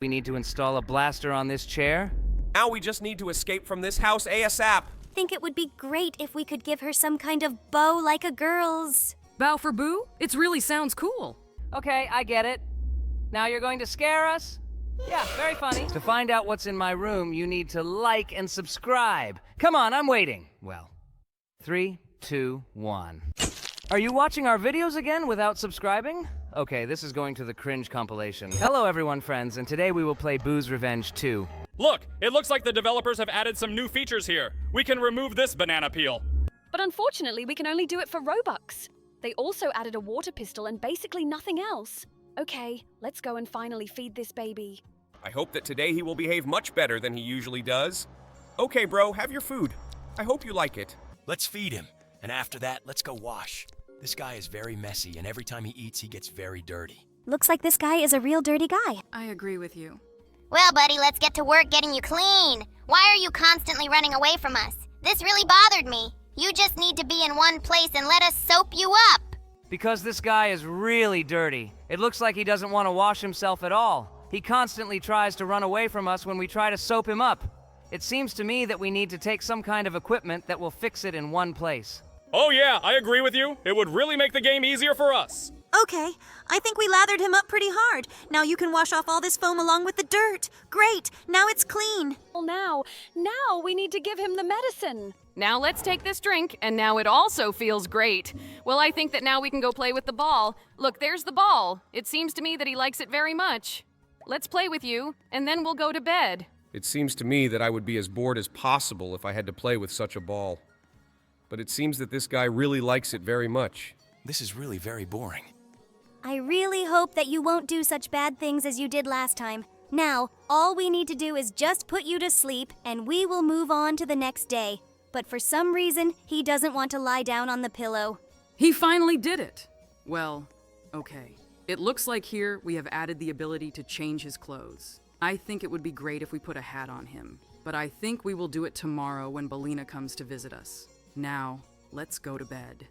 We need to install a blaster on this chair. Now we just need to escape from this house ASAP. Think it would be great if we could give her some kind of bow like a girl's. Bow for Boo? It really sounds cool. Okay, I get it. Now you're going to scare us? Yeah, very funny. To find out what's in my room, you need to like and subscribe. Come on, I'm waiting. Well, 3, 2, 1. Are you watching our videos again without subscribing? Okay, this is going to the cringe compilation. Hello everyone, friends, and today we will play Boo's Revenge 2. Look, it looks like the developers have added some new features here. We can remove this banana peel. But unfortunately, we can only do it for Robux. They also added a water pistol and basically nothing else. Okay, let's go and finally feed this baby. I hope that today he will behave much better than he usually does. Okay, bro, have your food. I hope you like it. Let's feed him, and after that, let's go wash. This guy is very messy, and every time he eats, he gets very dirty. Looks like this guy is a real dirty guy. I agree with you. Well, buddy, let's get to work getting you clean. Why are you constantly running away from us? This really bothered me. You just need to be in one place and let us soap you up. Because this guy is really dirty. It looks like he doesn't want to wash himself at all. He constantly tries to run away from us when we try to soap him up. It seems to me that we need to take some kind of equipment that will fix it in one place. Oh yeah, I agree with you. It would really make the game easier for us. Okay, I think we lathered him up pretty hard. Now you can wash off all this foam along with the dirt. Great, now it's clean. Well, now we need to give him the medicine. Now let's take this drink, and now it also feels great. Well, I think that now we can go play with the ball. Look, there's the ball. It seems to me that he likes it very much. Let's play with you, and then we'll go to bed. It seems to me that I would be as bored as possible if I had to play with such a ball. But it seems that this guy really likes it very much. This is really very boring. I really hope that you won't do such bad things as you did last time. Now, all we need to do is just put you to sleep, and we will move on to the next day. But for some reason, he doesn't want to lie down on the pillow. He finally did it. Well, okay. It looks like here we have added the ability to change his clothes. I think it would be great if we put a hat on him, but I think we will do it tomorrow when Belina comes to visit us. Now, let's go to bed.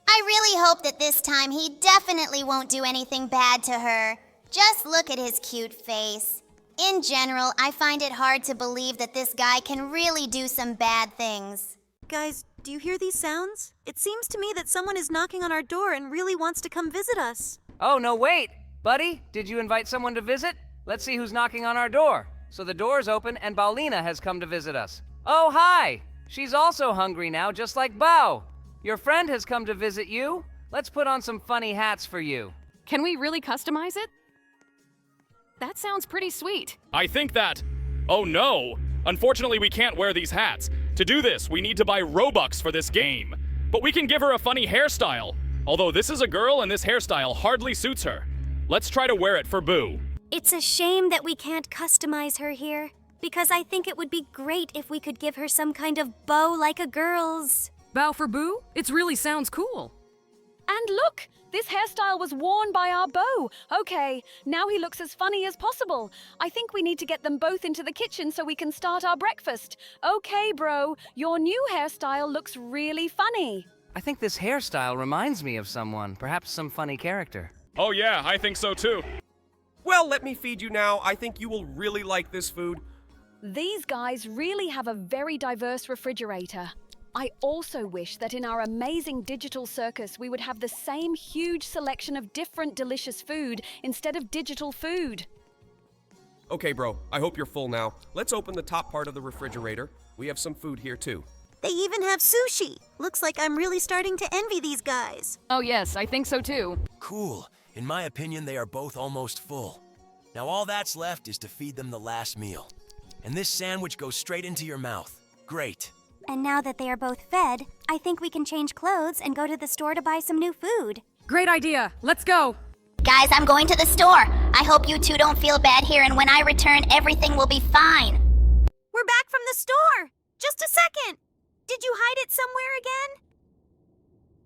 I really hope that this time he definitely won't do anything bad to her. Just look at his cute face. In general, I find it hard to believe that this guy can really do some bad things. Guys, do you hear these sounds? It seems to me that someone is knocking on our door and really wants to come visit us. Oh, no, wait! Buddy, did you invite someone to visit? Let's see who's knocking on our door. So the door's open and Paulina has come to visit us. Oh, hi! She's also hungry now, just like Bao. Your friend has come to visit you. Let's put on some funny hats for you. Can we really customize it? That sounds pretty sweet. I think that... Oh no! Unfortunately, we can't wear these hats. To do this, we need to buy Robux for this game. But we can give her a funny hairstyle. Although this is a girl and this hairstyle hardly suits her. Let's try to wear it for Boo. It's a shame that we can't customize her here, because I think it would be great if we could give her some kind of bow like a girl's. Bow for Boo? It really sounds cool. And look, this hairstyle was worn by our beau. Okay, now he looks as funny as possible. I think we need to get them both into the kitchen so we can start our breakfast. Okay, bro, your new hairstyle looks really funny. I think this hairstyle reminds me of someone, perhaps some funny character. Oh yeah, I think so too. Well, let me feed you now. I think you will really like this food. These guys really have a very diverse refrigerator. I also wish that in our amazing digital circus we would have the same huge selection of different delicious food instead of digital food. Okay, bro, I hope you're full now. Let's open the top part of the refrigerator. We have some food here too. They even have sushi. Looks like I'm really starting to envy these guys. Oh yes, I think so too. Cool. In my opinion, they are both almost full. Now all that's left is to feed them the last meal. And this sandwich goes straight into your mouth. Great. And now that they are both fed, I think we can change clothes and go to the store to buy some new food. Great idea. Let's go. Guys, I'm going to the store. I hope you two don't feel bad here, and when I return, everything will be fine. We're back from the store. Just a second. Did you hide it somewhere again?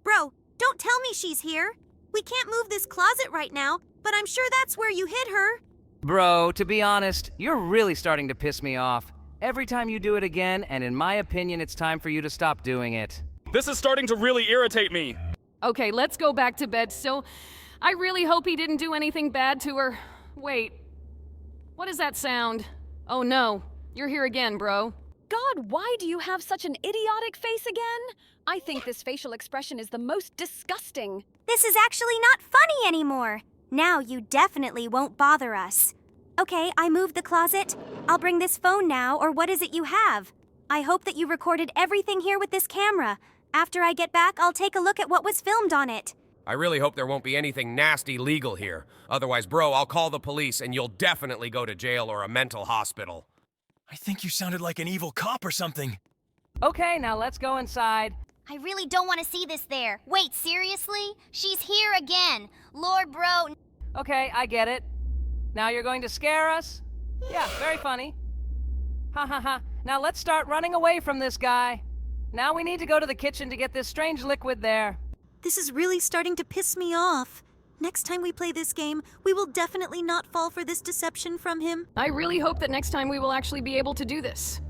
Bro, don't tell me she's here. We can't move this closet right now, but I'm sure that's where you hid her. Bro, to be honest, you're really starting to piss me off. Every time you do it again, and in my opinion, it's time for you to stop doing it. This is starting to really irritate me. Okay, let's go back to bed. So, I really hope he didn't do anything bad to her. Wait. What is that sound? Oh no, you're here again, bro. God, why do you have such an idiotic face again? I think this facial expression is the most disgusting. This is actually not funny anymore. Now you definitely won't bother us. Okay, I moved the closet. I'll bring this phone now, or what is it you have? I hope that you recorded everything here with this camera. After I get back, I'll take a look at what was filmed on it. I really hope there won't be anything nasty legal here. Otherwise, bro, I'll call the police and you'll definitely go to jail or a mental hospital. I think you sounded like an evil cop or something. Okay, now let's go inside. I really don't want to see this there. Wait, seriously? She's here again. Lord, bro. Okay, I get it. Now you're going to scare us? Yeah, very funny. Ha ha ha. Now let's start running away from this guy. Now we need to go to the kitchen to get this strange liquid there. This is really starting to piss me off. Next time we play this game, we will definitely not fall for this deception from him. I really hope that next time we will actually be able to do this.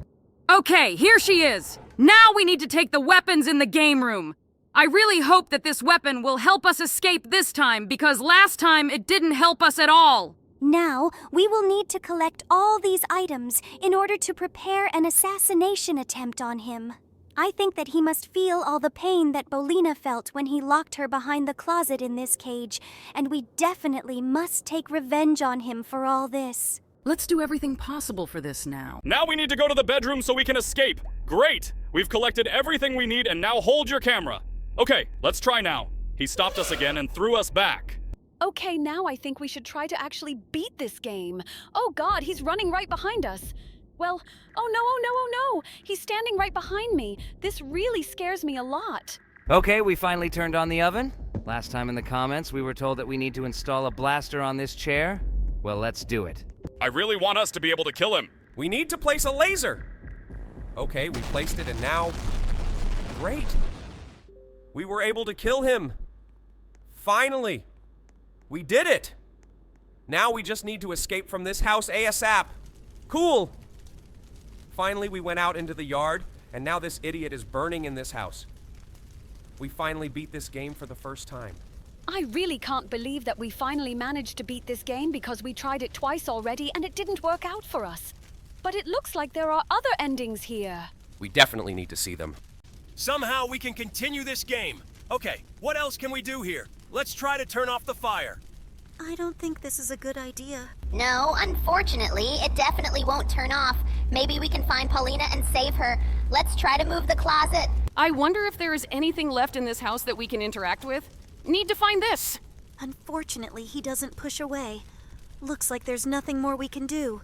Okay, here she is. Now we need to take the weapons in the game room. I really hope that this weapon will help us escape this time, because last time it didn't help us at all. Now, we will need to collect all these items in order to prepare an assassination attempt on him. I think that he must feel all the pain that Bolina felt when he locked her behind the closet in this cage, and we definitely must take revenge on him for all this. Let's do everything possible for this now. Now we need to go to the bedroom so we can escape. Great! We've collected everything we need and now hold your camera. Okay, let's try now. He stopped us again and threw us back. Okay, now I think we should try to actually beat this game. Oh God, he's running right behind us. Well, oh no, oh no, oh no! He's standing right behind me. This really scares me a lot. Okay, we finally turned on the oven. Last time in the comments, we were told that we need to install a blaster on this chair. Well, let's do it. I really want us to be able to kill him. We need to place a laser. Okay, we placed it and now... Great. We were able to kill him. Finally. We did it. Now we just need to escape from this house ASAP. Cool. Finally, we went out into the yard, and now this idiot is burning in this house. We finally beat this game for the first time. I really can't believe that we finally managed to beat this game because we tried it twice already and it didn't work out for us. But it looks like there are other endings here. We definitely need to see them. Somehow we can continue this game. Okay, what else can we do here? Let's try to turn off the fire. I don't think this is a good idea. No, unfortunately, it definitely won't turn off. Maybe we can find Paulina and save her. Let's try to move the closet. I wonder if there is anything left in this house that we can interact with. Need to find this. Unfortunately, he doesn't push away. Looks like there's nothing more we can do.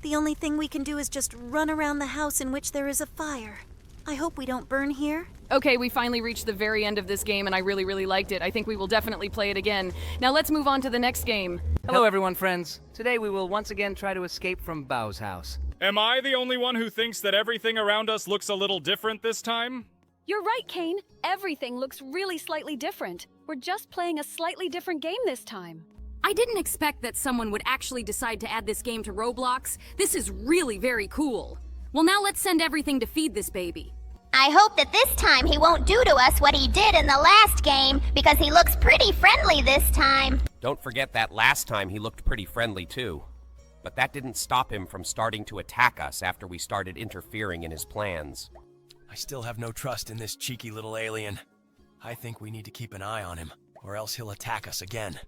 The only thing we can do is just run around the house in which there is a fire. I hope we don't burn here. Okay, we finally reached the very end of this game and I really, really liked it. I think we will definitely play it again. Now let's move on to the next game. Hello, everyone, friends. Today we will once again try to escape from Bao's house. Am I the only one who thinks that everything around us looks a little different this time? You're right, Kane. Everything looks really slightly different. We're just playing a slightly different game this time. I didn't expect that someone would actually decide to add this game to Roblox. This is really very cool. Well, now let's send everything to feed this baby. I hope that this time he won't do to us what he did in the last game, because he looks pretty friendly this time. Don't forget that last time he looked pretty friendly too. But that didn't stop him from starting to attack us after we started interfering in his plans. I still have no trust in this cheeky little alien. I think we need to keep an eye on him, or else he'll attack us again.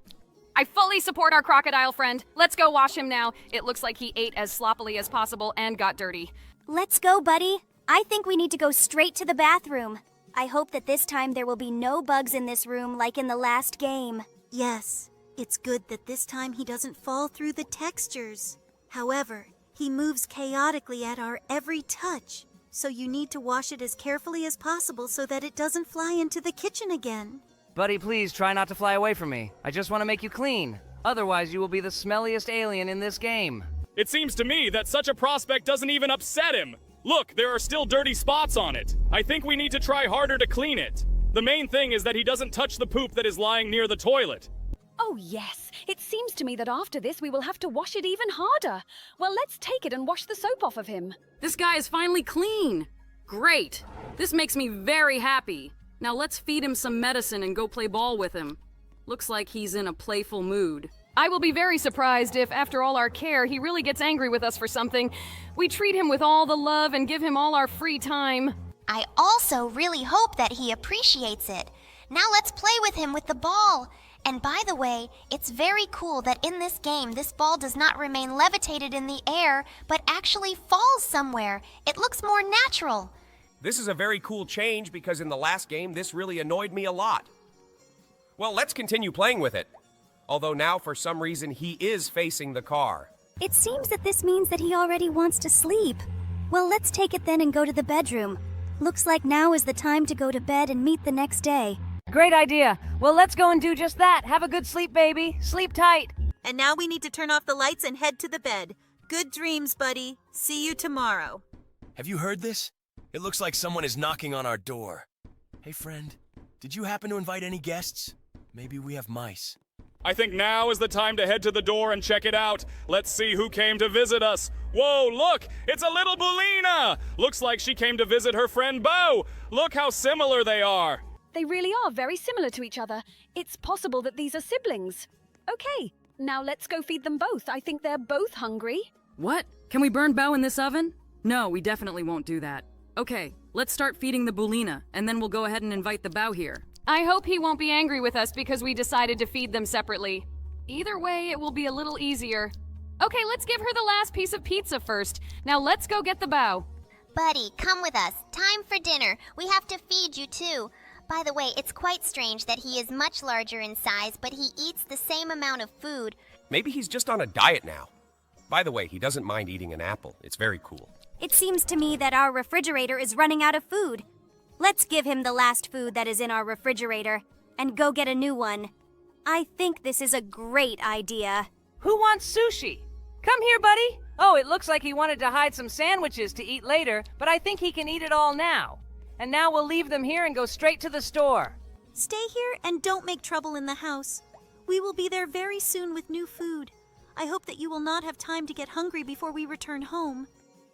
I fully support our crocodile friend. Let's go wash him now. It looks like he ate as sloppily as possible and got dirty. Let's go, buddy. I think we need to go straight to the bathroom. I hope that this time there will be no bugs in this room like in the last game. Yes, it's good that this time he doesn't fall through the textures. However, he moves chaotically at our every touch, so you need to wash it as carefully as possible so that it doesn't fly into the kitchen again. Buddy, please try not to fly away from me. I just want to make you clean. Otherwise, you will be the smelliest alien in this game. It seems to me that such a prospect doesn't even upset him. Look, there are still dirty spots on it. I think we need to try harder to clean it. The main thing is that he doesn't touch the poop that is lying near the toilet. Oh yes, it seems to me that after this we will have to wash it even harder. Well, let's take it and wash the soap off of him. This guy is finally clean. Great. This makes me very happy. Now let's feed him some medicine and go play ball with him. Looks like he's in a playful mood. I will be very surprised if, after all our care, he really gets angry with us for something. We treat him with all the love and give him all our free time. I also really hope that he appreciates it. Now let's play with him with the ball. And by the way, it's very cool that in this game, this ball does not remain levitated in the air, but actually falls somewhere. It looks more natural. This is a very cool change because in the last game, this really annoyed me a lot. Well, let's continue playing with it. Although now, for some reason, he is facing the car. It seems that this means that he already wants to sleep. Well, let's take it then and go to the bedroom. Looks like now is the time to go to bed and meet the next day. Great idea. Well, let's go and do just that. Have a good sleep, baby. Sleep tight. And now we need to turn off the lights and head to the bed. Good dreams, buddy. See you tomorrow. Have you heard this? It looks like someone is knocking on our door. Hey, friend, did you happen to invite any guests? Maybe we have mice. I think now is the time to head to the door and check it out. Let's see who came to visit us. Whoa, look! It's a little Bulina! Looks like she came to visit her friend Bo. Look how similar they are. They really are very similar to each other. It's possible that these are siblings. Okay, now let's go feed them both. I think they're both hungry. What? Can we burn Bo in this oven? No, we definitely won't do that. Okay, let's start feeding the Bulina, and then we'll go ahead and invite the Bao here. I hope he won't be angry with us because we decided to feed them separately. Either way, it will be a little easier. Okay, let's give her the last piece of pizza first. Now let's go get the Bao. Buddy, come with us. Time for dinner. We have to feed you too. By the way, it's quite strange that he is much larger in size, but he eats the same amount of food. Maybe he's just on a diet now. By the way, he doesn't mind eating an apple. It's very cool. It seems to me that our refrigerator is running out of food. Let's give him the last food that is in our refrigerator and go get a new one. I think this is a great idea. Who wants sushi? Come here, buddy. Oh, it looks like he wanted to hide some sandwiches to eat later, but I think he can eat it all now. And now we'll leave them here and go straight to the store. Stay here and don't make trouble in the house. We will be there very soon with new food. I hope that you will not have time to get hungry before we return home.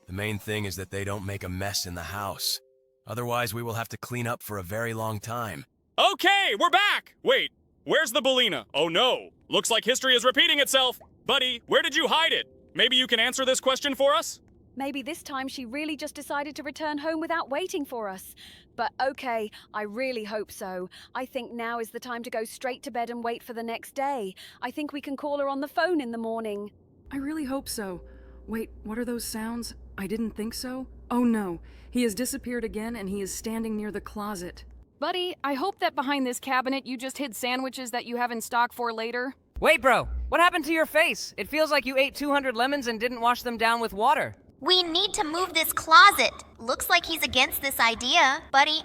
The main thing is that they don't make a mess in the house. Otherwise, we will have to clean up for a very long time. Okay, we're back! Wait, where's the Bulina? Oh no, looks like history is repeating itself. Buddy, where did you hide it? Maybe you can answer this question for us? Maybe this time she really just decided to return home without waiting for us. But okay, I really hope so. I think now is the time to go straight to bed and wait for the next day. I think we can call her on the phone in the morning. I really hope so. Wait, what are those sounds? I didn't think so. Oh no, he has disappeared again and he is standing near the closet. Buddy, I hope that behind this cabinet you just hid sandwiches that you have in stock for later. Wait, bro, what happened to your face? It feels like you ate 200 lemons and didn't wash them down with water. We need to move this closet. Looks like he's against this idea. Buddy,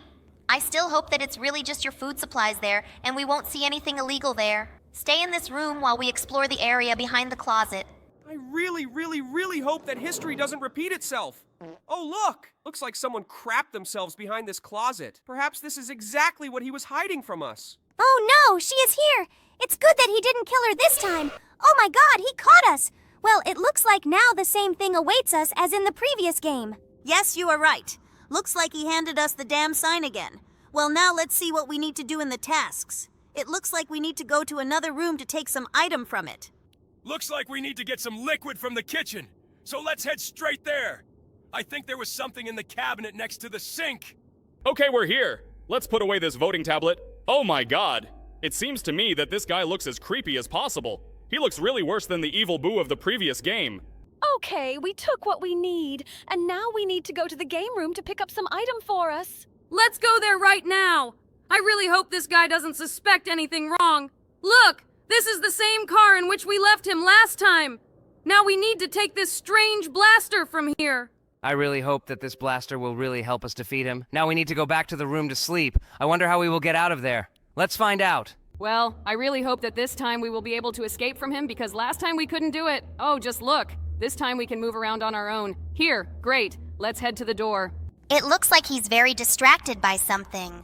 I still hope that it's really just your food supplies there, and we won't see anything illegal there. Stay in this room while we explore the area behind the closet. I really hope that history doesn't repeat itself. Oh, look! Looks like someone crapped themselves behind this closet. Perhaps this is exactly what he was hiding from us. Oh no, she is here! It's good that he didn't kill her this time! Oh my god, he caught us! Well, it looks like now the same thing awaits us as in the previous game. Yes, you are right. Looks like he handed us the damn sign again. Well, now let's see what we need to do in the tasks. It looks like we need to go to another room to take some item from it. Looks like we need to get some liquid from the kitchen. So let's head straight there. I think there was something in the cabinet next to the sink. Okay, we're here. Let's put away this voting tablet. Oh my god. It seems to me that this guy looks as creepy as possible. He looks really worse than the evil Boo of the previous game. Okay, we took what we need, and now we need to go to the game room to pick up some item for us. Let's go there right now! I really hope this guy doesn't suspect anything wrong. Look! This is the same car in which we left him last time! Now we need to take this strange blaster from here. I really hope that this blaster will really help us defeat him. Now we need to go back to the room to sleep. I wonder how we will get out of there. Let's find out. Well, I really hope that this time we will be able to escape from him because last time we couldn't do it. Oh, just look. This time we can move around on our own. Here, great. Let's head to the door. It looks like he's very distracted by something.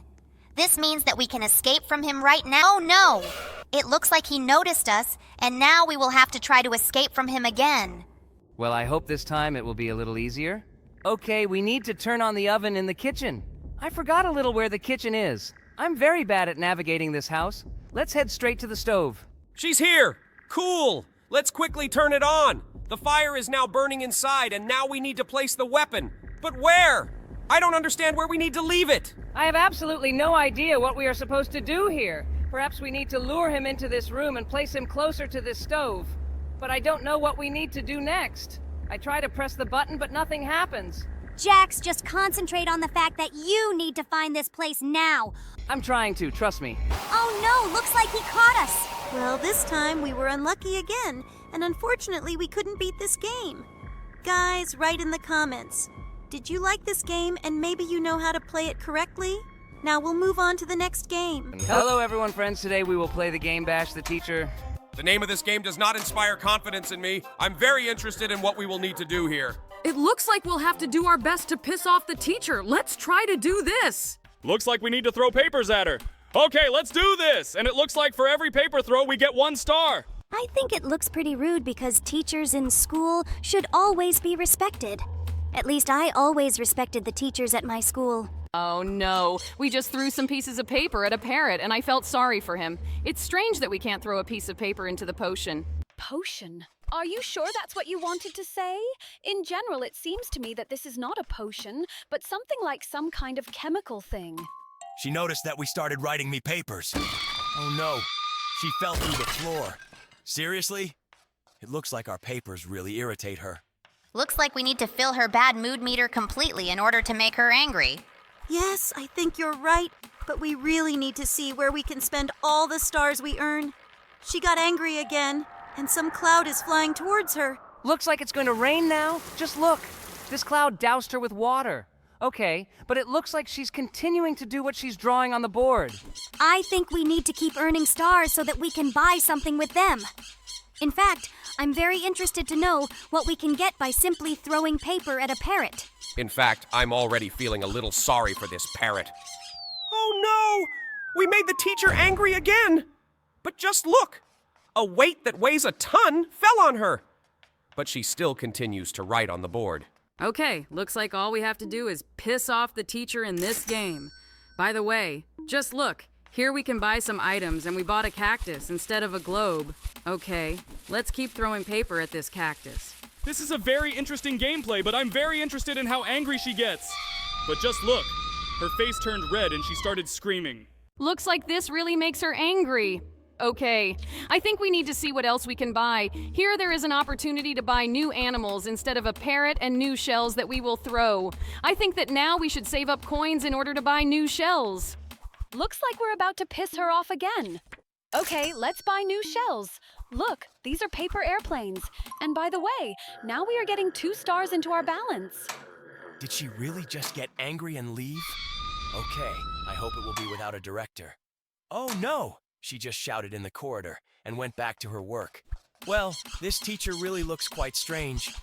This means that we can escape from him right now. Oh no! It looks like he noticed us, and now we will have to try to escape from him again. Well, I hope this time it will be a little easier. Okay, we need to turn on the oven in the kitchen. I forgot a little where the kitchen is. I'm very bad at navigating this house. Let's head straight to the stove. She's here! Cool! Let's quickly turn it on! The fire is now burning inside, and now we need to place the weapon. But where? I don't understand where we need to leave it! I have absolutely no idea what we are supposed to do here. Perhaps we need to lure him into this room and place him closer to this stove. But I don't know what we need to do next. I try to press the button, but nothing happens. Jax, just concentrate on the fact that you need to find this place now. I'm trying to, trust me. Oh no, looks like he caught us. Well, this time we were unlucky again, and unfortunately we couldn't beat this game. Guys, write in the comments. Did you like this game and maybe you know how to play it correctly? Now we'll move on to the next game. Hello everyone, friends. Today we will play the game Bash the Teacher. The name of this game does not inspire confidence in me. I'm very interested in what we will need to do here. It looks like we'll have to do our best to piss off the teacher. Let's try to do this. Looks like we need to throw papers at her. Okay, let's do this! And it looks like for every paper throw, we get 1 star. I think it looks pretty rude because teachers in school should always be respected. At least I always respected the teachers at my school. Oh no, we just threw some pieces of paper at a parrot and I felt sorry for him. It's strange that we can't throw a piece of paper into the potion. Potion? Are you sure that's what you wanted to say? In general, it seems to me that this is not a potion, but something like some kind of chemical thing. She noticed that we started writing me papers. Oh no, she fell through the floor. Seriously? It looks like our papers really irritate her. Looks like we need to fill her bad mood meter completely in order to make her angry. Yes, I think you're right, but we really need to see where we can spend all the stars we earn. She got angry again, and some cloud is flying towards her. Looks like it's going to rain now. Just look. This cloud doused her with water. Okay, but it looks like she's continuing to do what she's drawing on the board. I think we need to keep earning stars so that we can buy something with them. In fact, I'm very interested to know what we can get by simply throwing paper at a parrot. In fact, I'm already feeling a little sorry for this parrot. Oh no! We made the teacher angry again! But just look! A weight that weighs a ton fell on her! But she still continues to write on the board. Okay, looks like all we have to do is piss off the teacher in this game. By the way, just look. Here we can buy some items, and we bought a cactus instead of a globe. Okay, let's keep throwing paper at this cactus. This is a very interesting gameplay, but I'm very interested in how angry she gets. But just look. Her face turned red and she started screaming. Looks like this really makes her angry. Okay, I think we need to see what else we can buy. Here there is an opportunity to buy new animals instead of a parrot and new shells that we will throw. I think that now we should save up coins in order to buy new shells. Looks like we're about to piss her off again. Okay, let's buy new shells. Look, these are paper airplanes. And by the way, now we are getting 2 stars into our balance. Did she really just get angry and leave? Okay, I hope it will be without a director. Oh no! She just shouted in the corridor and went back to her work. Well, this teacher really looks quite strange.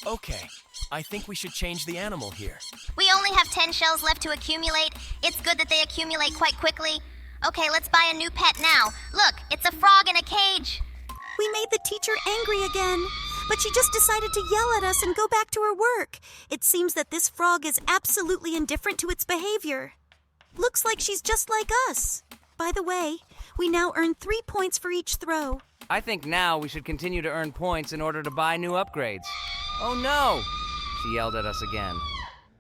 Okay, I think we should change the animal here. We only have 10 shells left to accumulate. It's good that they accumulate quite quickly. Okay, let's buy a new pet now. Look, it's a frog in a cage. We made the teacher angry again, but she just decided to yell at us and go back to her work. It seems that this frog is absolutely indifferent to its behavior. Looks like she's just like us. By the way, we now earn 3 points for each throw. I think now we should continue to earn points in order to buy new upgrades. Oh no! She yelled at us again.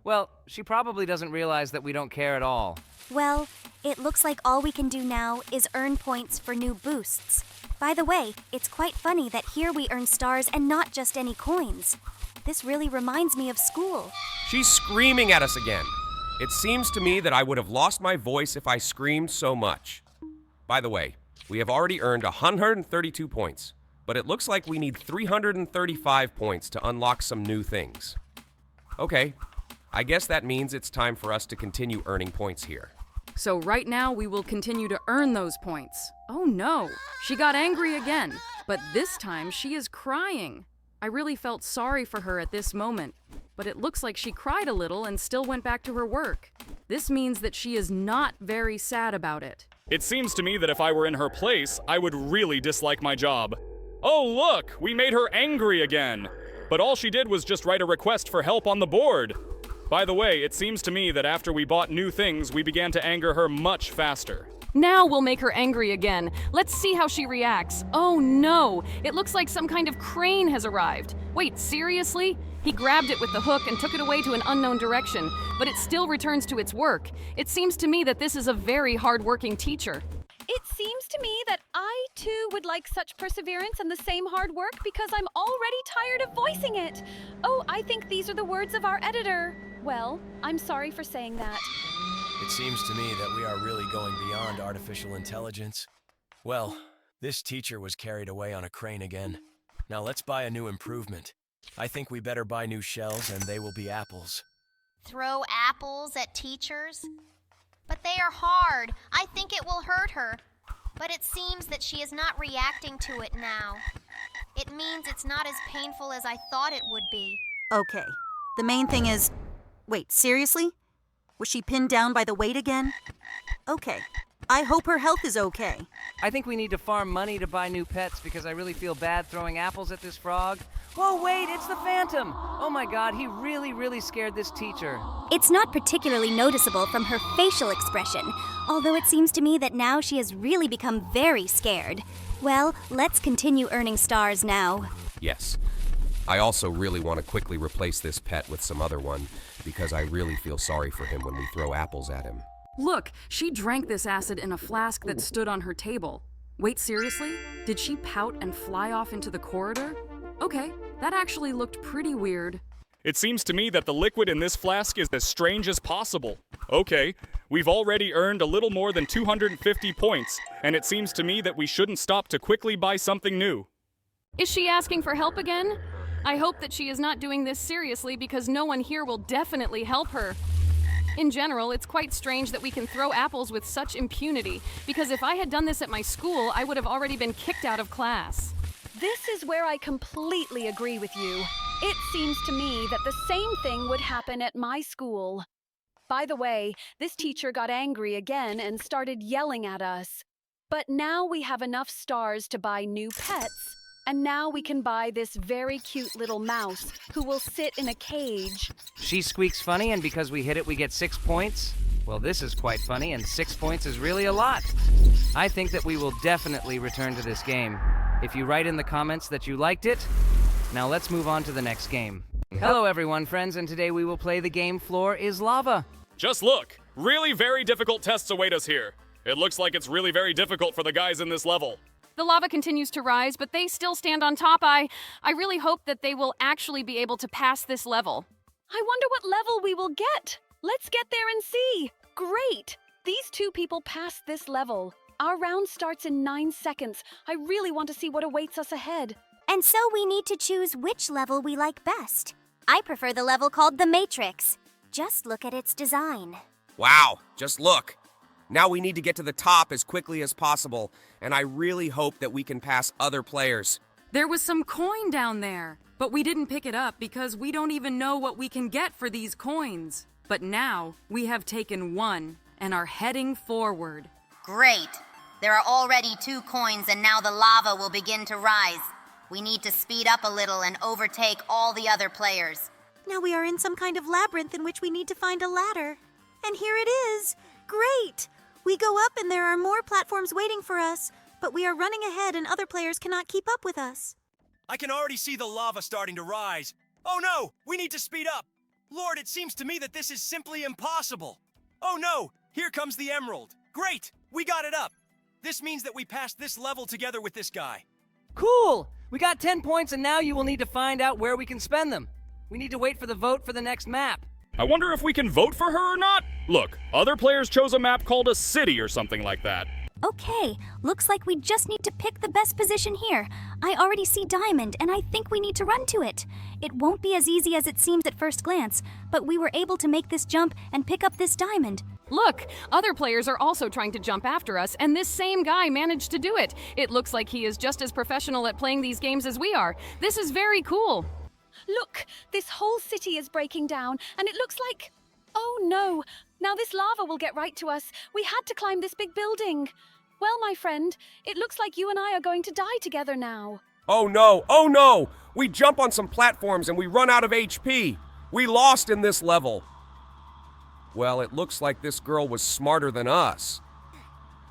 Well, she probably doesn't realize that we don't care at all. Well, it looks like all we can do now is earn points for new boosts. By the way, it's quite funny that here we earn stars and not just any coins. This really reminds me of school. She's screaming at us again. It seems to me that I would have lost my voice if I screamed so much. By the way, we have already earned 132 points, but it looks like we need 335 points to unlock some new things. Okay, I guess that means it's time for us to continue earning points here. So right now we will continue to earn those points. Oh no, she got angry again, but this time she is crying. I really felt sorry for her at this moment, but it looks like she cried a little and still went back to her work. This means that she is not very sad about it. It seems to me that if I were in her place, I would really dislike my job. Oh look, we made her angry again. But all she did was just write a request for help on the board. By the way, it seems to me that after we bought new things, we began to anger her much faster. Now we'll make her angry again. Let's see how she reacts. Oh no! It looks like some kind of crane has arrived. Wait, seriously? He grabbed it with the hook and took it away to an unknown direction, but it still returns to its work. It seems to me that this is a very hard-working teacher. It seems to me that I too would like such perseverance and the same hard work because I'm already tired of voicing it. Oh, I think these are the words of our editor. Well, I'm sorry for saying that. It seems to me that we are really going beyond artificial intelligence. Well, this teacher was carried away on a crane again. Now let's buy a new improvement. I think we better buy new shells and they will be apples. Throw apples at teachers? But they are hard. I think it will hurt her. But it seems that she is not reacting to it now. It means it's not as painful as I thought it would be. Okay. The main thing is... Wait, seriously? Was she pinned down by the weight again? Okay. I hope her health is okay. I think we need to farm money to buy new pets because I really feel bad throwing apples at this frog. Oh, wait, it's the Phantom! Oh my god, he really scared this teacher. It's not particularly noticeable from her facial expression, although it seems to me that now she has really become very scared. Well, let's continue earning stars now. Yes. I also really want to quickly replace this pet with some other one because I really feel sorry for him when we throw apples at him. Look, she drank this acid in a flask that stood on her table. Wait, seriously? Did she pout and fly off into the corridor? Okay, that actually looked pretty weird. It seems to me that the liquid in this flask is as strange as possible. Okay, we've already earned a little more than 250 points, and it seems to me that we shouldn't stop to quickly buy something new. Is she asking for help again? I hope that she is not doing this seriously because no one here will definitely help her. In general, it's quite strange that we can throw apples with such impunity, because if I had done this at my school, I would have already been kicked out of class. This is where I completely agree with you. It seems to me that the same thing would happen at my school. By the way, this teacher got angry again and started yelling at us. But now we have enough stars to buy new pets. And now we can buy this very cute little mouse who will sit in a cage. She squeaks funny, and because we hit it, we get 6 points? Well, this is quite funny, and 6 points is really a lot. I think that we will definitely return to this game. If you write in the comments that you liked it, now let's move on to the next game. Hello, everyone, friends, and today we will play the game Floor is Lava. Just look! Really very difficult tests await us here. It looks like it's really very difficult for the guys in this level. The lava continues to rise, but they still stand on top. I really hope that they will actually be able to pass this level. I wonder what level we will get. Let's get there and see. Great! These two people passed this level. Our round starts in 9 seconds. I really want to see what awaits us ahead. And so we need to choose which level we like best. I prefer the level called the Matrix. Just look at its design. Wow, just look. Now we need to get to the top as quickly as possible, and I really hope that we can pass other players. There was some coin down there, but we didn't pick it up because we don't even know what we can get for these coins. But now we have taken one and are heading forward. Great. There are already 2 coins and now the lava will begin to rise. We need to speed up a little and overtake all the other players. Now we are in some kind of labyrinth in which we need to find a ladder. And here it is! Great! We go up and there are more platforms waiting for us, but we are running ahead and other players cannot keep up with us. I can already see the lava starting to rise. Oh no, we need to speed up. Lord, it seems to me that this is simply impossible. Oh no, here comes the emerald. Great, we got it up. This means that we passed this level together with this guy. Cool! We got 10 points, and now you will need to find out where we can spend them. We need to wait for the vote for the next map. I wonder if we can vote for her or not? Look, other players chose a map called a city or something like that. Okay, looks like we just need to pick the best position here. I already see Diamond, and I think we need to run to it. It won't be as easy as it seems at first glance, but we were able to make this jump and pick up this diamond. Look, other players are also trying to jump after us, and this same guy managed to do it. It looks like he is just as professional at playing these games as we are. This is very cool. Look, this whole city is breaking down, and it looks like... Oh no! Now this lava will get right to us. We had to climb this big building. Well, my friend, it looks like you and I are going to die together now. Oh no, oh no! We jump on some platforms and we run out of HP. We lost in this level. Well, it looks like this girl was smarter than us.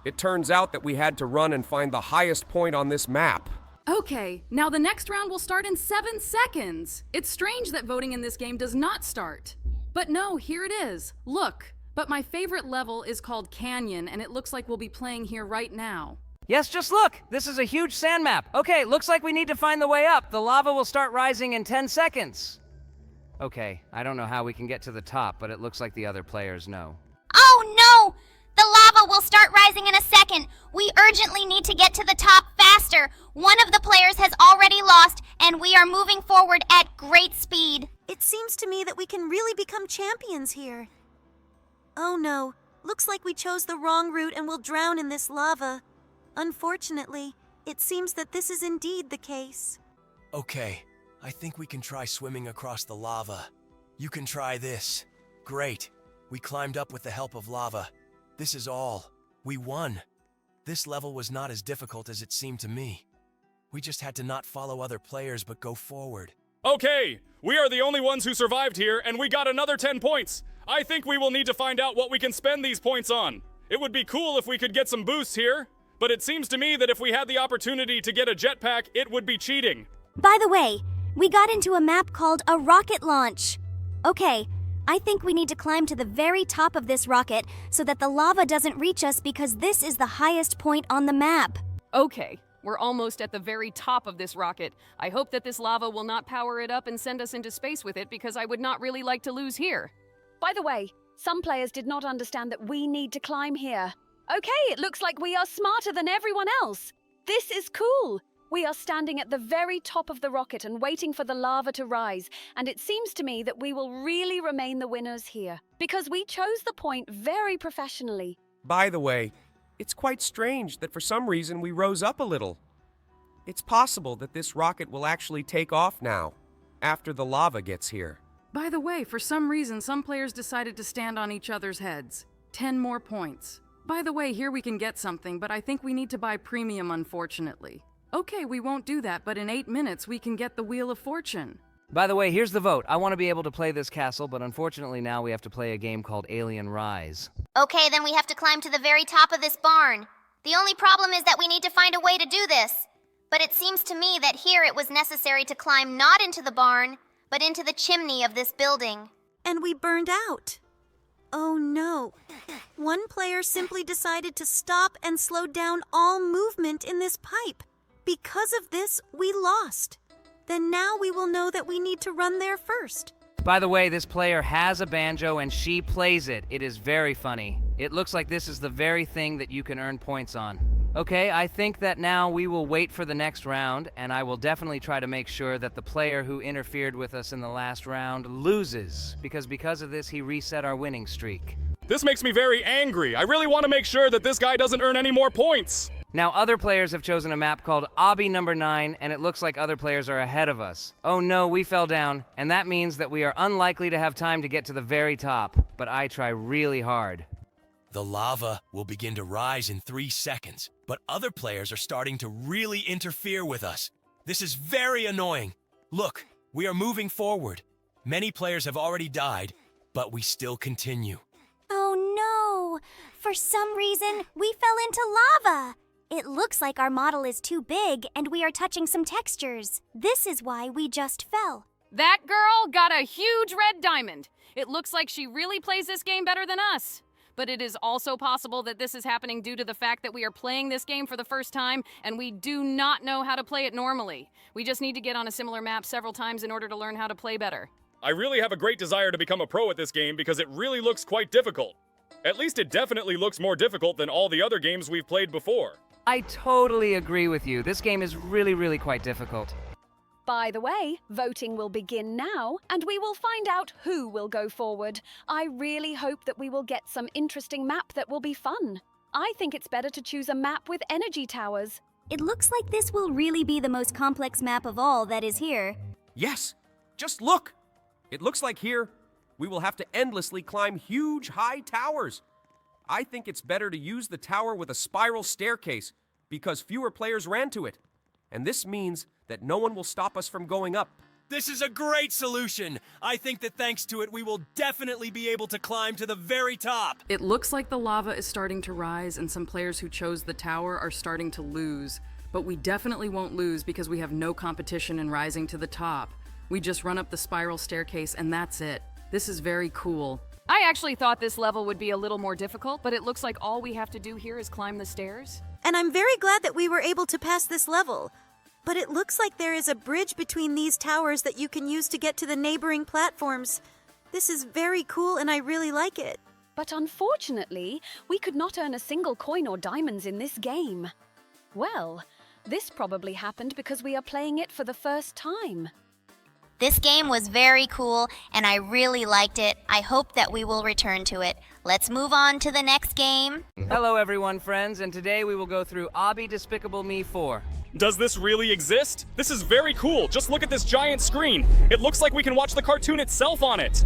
It turns out that we had to run and find the highest point on this map. Okay, now the next round will start in 7 seconds. It's strange that voting in this game does not start. But no, here it is. Look. But my favorite level is called Canyon, and it looks like we'll be playing here right now. Yes, just look! This is a huge sand map. Okay, looks like we need to find the way up. The lava will start rising in 10 seconds. Okay, I don't know how we can get to the top, but it looks like the other players know. Oh no! The lava will start rising in a second. We urgently need to get to the top faster. One of the players has already lost, and we are moving forward at great speed. It seems to me that we can really become champions here. Oh no, looks like we chose the wrong route and will drown in this lava. Unfortunately, it seems that this is indeed the case. Okay, I think we can try swimming across the lava. You can try this. Great. We climbed up with the help of lava. This is all. We won. This level was not as difficult as it seemed to me. We just had to not follow other players but go forward. Okay, we are the only ones who survived here, and we got another 10 points. I think we will need to find out what we can spend these points on. It would be cool if we could get some boosts here, but it seems to me that if we had the opportunity to get a jetpack, it would be cheating. By the way, we got into a map called a rocket launch. Okay, I think we need to climb to the very top of this rocket so that the lava doesn't reach us because this is the highest point on the map. Okay, we're almost at the very top of this rocket. I hope that this lava will not power it up and send us into space with it because I would not really like to lose here. By the way, some players did not understand that we need to climb here. Okay, it looks like we are smarter than everyone else. This is cool. We are standing at the very top of the rocket and waiting for the lava to rise, and it seems to me that we will really remain the winners here, because we chose the point very professionally. By the way, it's quite strange that for some reason we rose up a little. It's possible that this rocket will actually take off now, after the lava gets here. By the way, for some reason, some players decided to stand on each other's heads. 10 more points. By the way, here we can get something, but I think we need to buy premium, unfortunately. Okay, we won't do that, but in 8 minutes we can get the Wheel of Fortune. By the way, here's the vote. I want to be able to play this castle, but unfortunately now we have to play a game called Alien Rise. Okay, then we have to climb to the very top of this barn. The only problem is that we need to find a way to do this. But it seems to me that here it was necessary to climb not into the barn, but into the chimney of this building. And we burned out. Oh no. One player simply decided to stop and slow down all movement in this pipe. Because of this, we lost. Then now we will know that we need to run there first. By the way, this player has a banjo and she plays it. It is very funny. It looks like this is the very thing that you can earn points on. Okay, I think that now we will wait for the next round, and I will definitely try to make sure that the player who interfered with us in the last round loses, because of this he reset our winning streak. This makes me very angry. I really want to make sure that this guy doesn't earn any more points. Now, other players have chosen a map called Obby number 9, and it looks like other players are ahead of us. Oh no, we fell down, and that means that we are unlikely to have time to get to the very top, but I try really hard. The lava will begin to rise in 3 seconds, but other players are starting to really interfere with us. This is very annoying. Look, we are moving forward. Many players have already died, but we still continue. Oh no! For some reason, we fell into lava. It looks like our model is too big and we are touching some textures. This is why we just fell. That girl got a huge red diamond. It looks like she really plays this game better than us. But it is also possible that this is happening due to the fact that we are playing this game for the first time and we do not know how to play it normally. We just need to get on a similar map several times in order to learn how to play better. I really have a great desire to become a pro at this game because it really looks quite difficult. At least it definitely looks more difficult than all the other games we've played before. I totally agree with you. This game is really quite difficult. By the way, voting will begin now, and we will find out who will go forward. I really hope that we will get some interesting map that will be fun. I think it's better to choose a map with energy towers. It looks like this will really be the most complex map of all that is here. Yes, just look. It looks like here we will have to endlessly climb huge, high towers. I think it's better to use the tower with a spiral staircase because fewer players ran to it. And this means that no one will stop us from going up. This is a great solution. I think that thanks to it, we will definitely be able to climb to the very top. It looks like the lava is starting to rise and some players who chose the tower are starting to lose. But we definitely won't lose because we have no competition in rising to the top. We just run up the spiral staircase and that's it. This is very cool. I actually thought this level would be a little more difficult, but it looks like all we have to do here is climb the stairs. And I'm very glad that we were able to pass this level. But it looks like there is a bridge between these towers that you can use to get to the neighboring platforms. This is very cool and I really like it. But unfortunately, we could not earn a single coin or diamonds in this game. Well, this probably happened because we are playing it for the first time. This game was very cool, and I really liked it. I hope that we will return to it. Let's move on to the next game. Hello, everyone, friends, and today we will go through Obby Despicable Me 4. Does this really exist? This is very cool. Just look at this giant screen. It looks like we can watch the cartoon itself on it.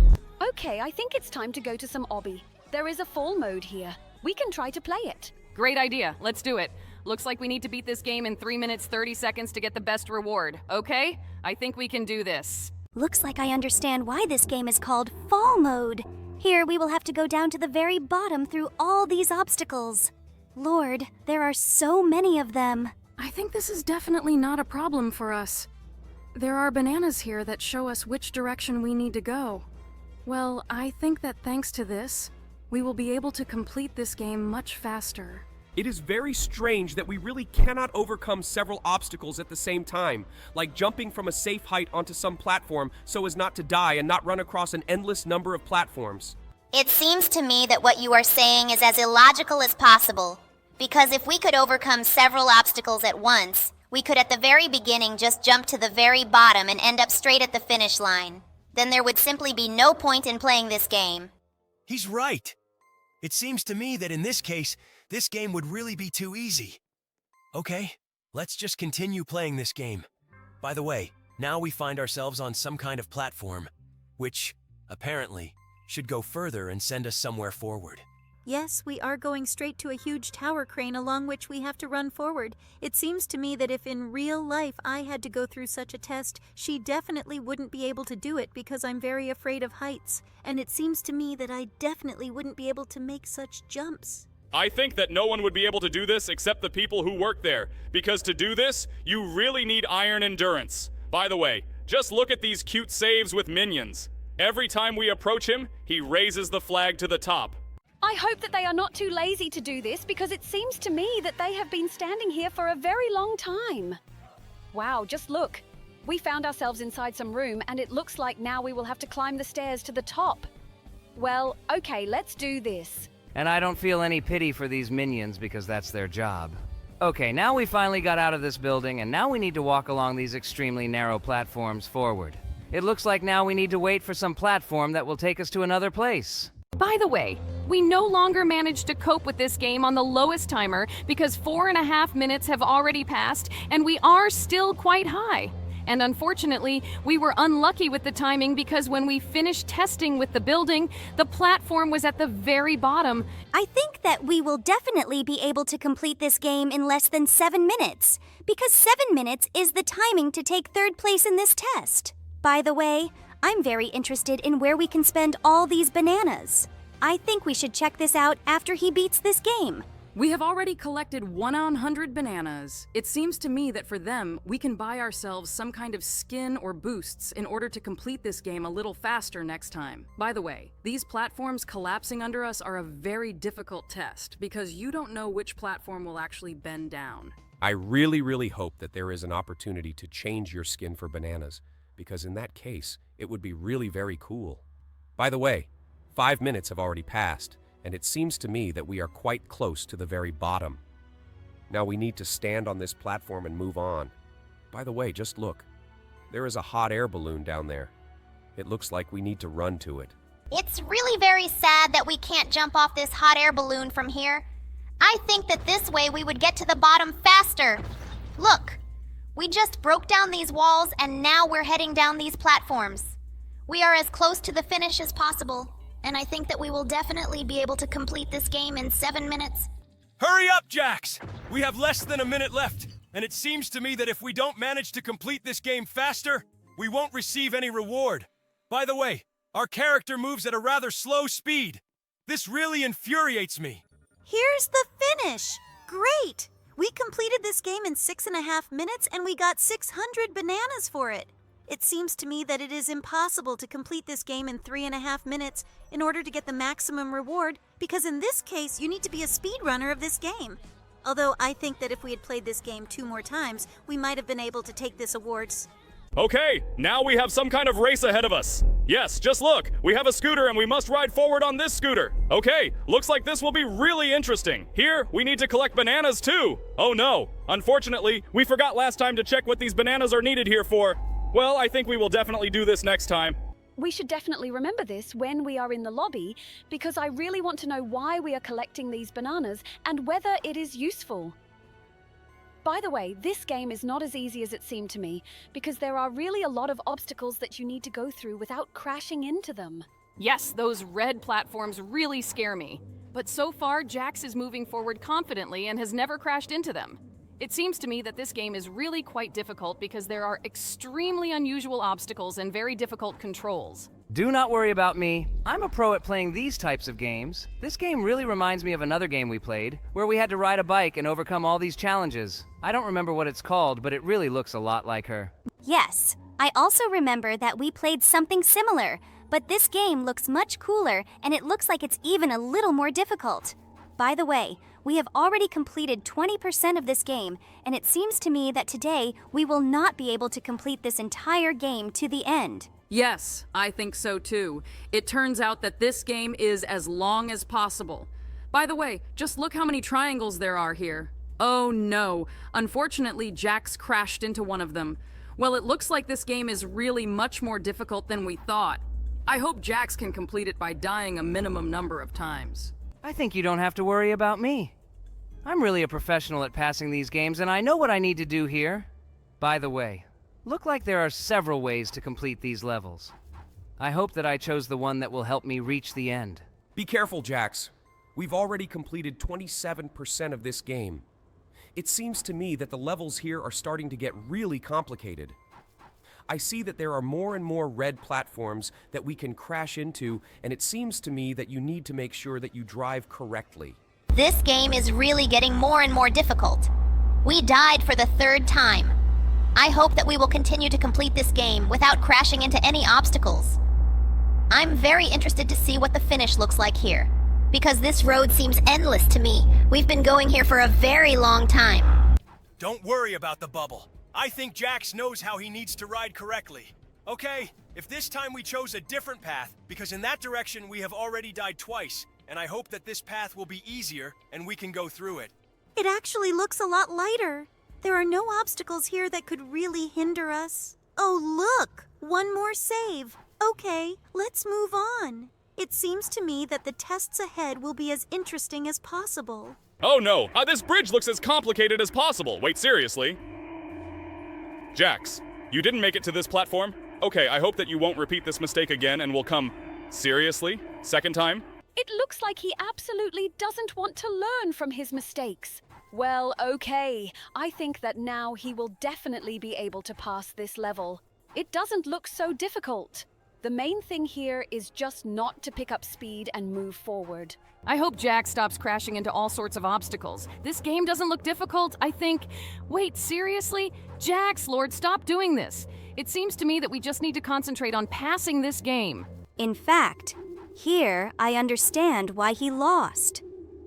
Okay, I think it's time to go to some Obby. There is a fall mode here. We can try to play it. Great idea. Let's do it. Looks like we need to beat this game in 3 minutes 30 seconds to get the best reward. Okay? I think we can do this. Looks like I understand why this game is called Fall Mode. Here we will have to go down to the very bottom through all these obstacles. Lord, there are so many of them. I think this is definitely not a problem for us. There are bananas here that show us which direction we need to go. Well, I think that thanks to this, we will be able to complete this game much faster. It is very strange that we really cannot overcome several obstacles at the same time, like jumping from a safe height onto some platform so as not to die and not run across an endless number of platforms. It seems to me that what you are saying is as illogical as possible. Because if we could overcome several obstacles at once, we could at the very beginning just jump to the very bottom and end up straight at the finish line. Then there would simply be no point in playing this game. He's right. It seems to me that in this case, this game would really be too easy. Okay, let's just continue playing this game. By the way, now we find ourselves on some kind of platform, which, apparently, should go further and send us somewhere forward. Yes, we are going straight to a huge tower crane along which we have to run forward. It seems to me that if in real life I had to go through such a test, she definitely wouldn't be able to do it because I'm very afraid of heights. And it seems to me that I definitely wouldn't be able to make such jumps. I think that no one would be able to do this except the people who work there, because to do this, you really need iron endurance. By the way, just look at these cute saves with minions. Every time we approach him, he raises the flag to the top. I hope that they are not too lazy to do this because it seems to me that they have been standing here for a very long time. Wow, just look. We found ourselves inside some room and it looks like now we will have to climb the stairs to the top. Well, okay, let's do this. And I don't feel any pity for these minions because that's their job. Okay, now we finally got out of this building and now we need to walk along these extremely narrow platforms forward. It looks like now we need to wait for some platform that will take us to another place. By the way, we no longer managed to cope with this game on the lowest timer because 4.5 minutes have already passed and we are still quite high. And unfortunately, we were unlucky with the timing because when we finished testing with the building, the platform was at the very bottom. I think that we will definitely be able to complete this game in less than 7 minutes, because 7 minutes is the timing to take third place in this test. By the way, I'm very interested in where we can spend all these bananas. I think we should check this out after he beats this game. We have already collected 100 bananas. It seems to me that for them, we can buy ourselves some kind of skin or boosts in order to complete this game a little faster next time. By the way, these platforms collapsing under us are a very difficult test because you don't know which platform will actually bend down. I really hope that there is an opportunity to change your skin for bananas, because in that case, it would be really very cool. By the way, 5 minutes have already passed, and it seems to me that we are quite close to the very bottom. Now we need to stand on this platform and move on. By the way, just look. There is a hot air balloon down there. It looks like we need to run to it. It's really very sad that we can't jump off this hot air balloon from here. I think that this way we would get to the bottom faster. Look, we just broke down these walls and now we're heading down these platforms. We are as close to the finish as possible, and I think that we will definitely be able to complete this game in 7 minutes. Hurry up, Jax! We have less than a minute left, and it seems to me that if we don't manage to complete this game faster, we won't receive any reward. By the way, our character moves at a rather slow speed. This really infuriates me. Here's the finish. Great! We completed this game in 6.5 minutes and we got 600 bananas for it. It seems to me that it is impossible to complete this game in 3.5 minutes in order to get the maximum reward, because in this case, you need to be a speedrunner of this game. Although I think that if we had played this game 2 more times, we might have been able to take this awards. Okay, now we have some kind of race ahead of us. Yes, just look, we have a scooter and we must ride forward on this scooter. Okay, looks like this will be really interesting. Here, we need to collect bananas too. Oh no, unfortunately, we forgot last time to check what these bananas are needed here for. Well, I think we will definitely do this next time. We should definitely remember this when we are in the lobby, because I really want to know why we are collecting these bananas and whether it is useful. By the way, this game is not as easy as it seemed to me, because there are really a lot of obstacles that you need to go through without crashing into them. Yes, those red platforms really scare me. But so far, Jax is moving forward confidently and has never crashed into them. It seems to me that this game is really quite difficult because there are extremely unusual obstacles and very difficult controls. Do not worry about me. I'm a pro at playing these types of games. This game really reminds me of another game we played, where we had to ride a bike and overcome all these challenges. I don't remember what it's called, but it really looks a lot like her. Yes, I also remember that we played something similar, but this game looks much cooler and it looks like it's even a little more difficult. By the way, we have already completed 20% of this game, and it seems to me that today we will not be able to complete this entire game to the end. Yes, I think so too. It turns out that this game is as long as possible. By the way, just look how many triangles there are here. Oh no, unfortunately Jax crashed into one of them. Well, it looks like this game is really much more difficult than we thought. I hope Jax can complete it by dying a minimum number of times. I think you don't have to worry about me. I'm really a professional at passing these games, and I know what I need to do here. By the way, look like there are several ways to complete these levels. I hope that I chose the one that will help me reach the end. Be careful, Jax. We've already completed 27% of this game. It seems to me that the levels here are starting to get really complicated. I see that there are more and more red platforms that we can crash into, and it seems to me that you need to make sure that you drive correctly. This game is really getting more and more difficult. We died for the 3rd time. I hope that we will continue to complete this game without crashing into any obstacles. I'm very interested to see what the finish looks like here, because this road seems endless to me. We've been going here for a very long time. Don't worry about the bubble. I think Jax knows how he needs to ride correctly. Okay, if this time we chose a different path, because in that direction we have already died twice, and I hope that this path will be easier and we can go through it. It actually looks a lot lighter. There are no obstacles here that could really hinder us. Oh, look! One more save. Okay, let's move on. It seems to me that the tests ahead will be as interesting as possible. Oh no, this bridge looks as complicated as possible. Wait, seriously? Jax, you didn't make it to this platform? Okay, I hope that you won't repeat this mistake again and will come... Seriously? Second time? It looks like he absolutely doesn't want to learn from his mistakes. Well, okay. I think that now he will definitely be able to pass this level. It doesn't look so difficult. The main thing here is just not to pick up speed and move forward. I hope Jax stops crashing into all sorts of obstacles. This game doesn't look difficult, I think... Wait, seriously? Jax, Lord, stop doing this. It seems to me that we just need to concentrate on passing this game. In fact, here I understand why he lost.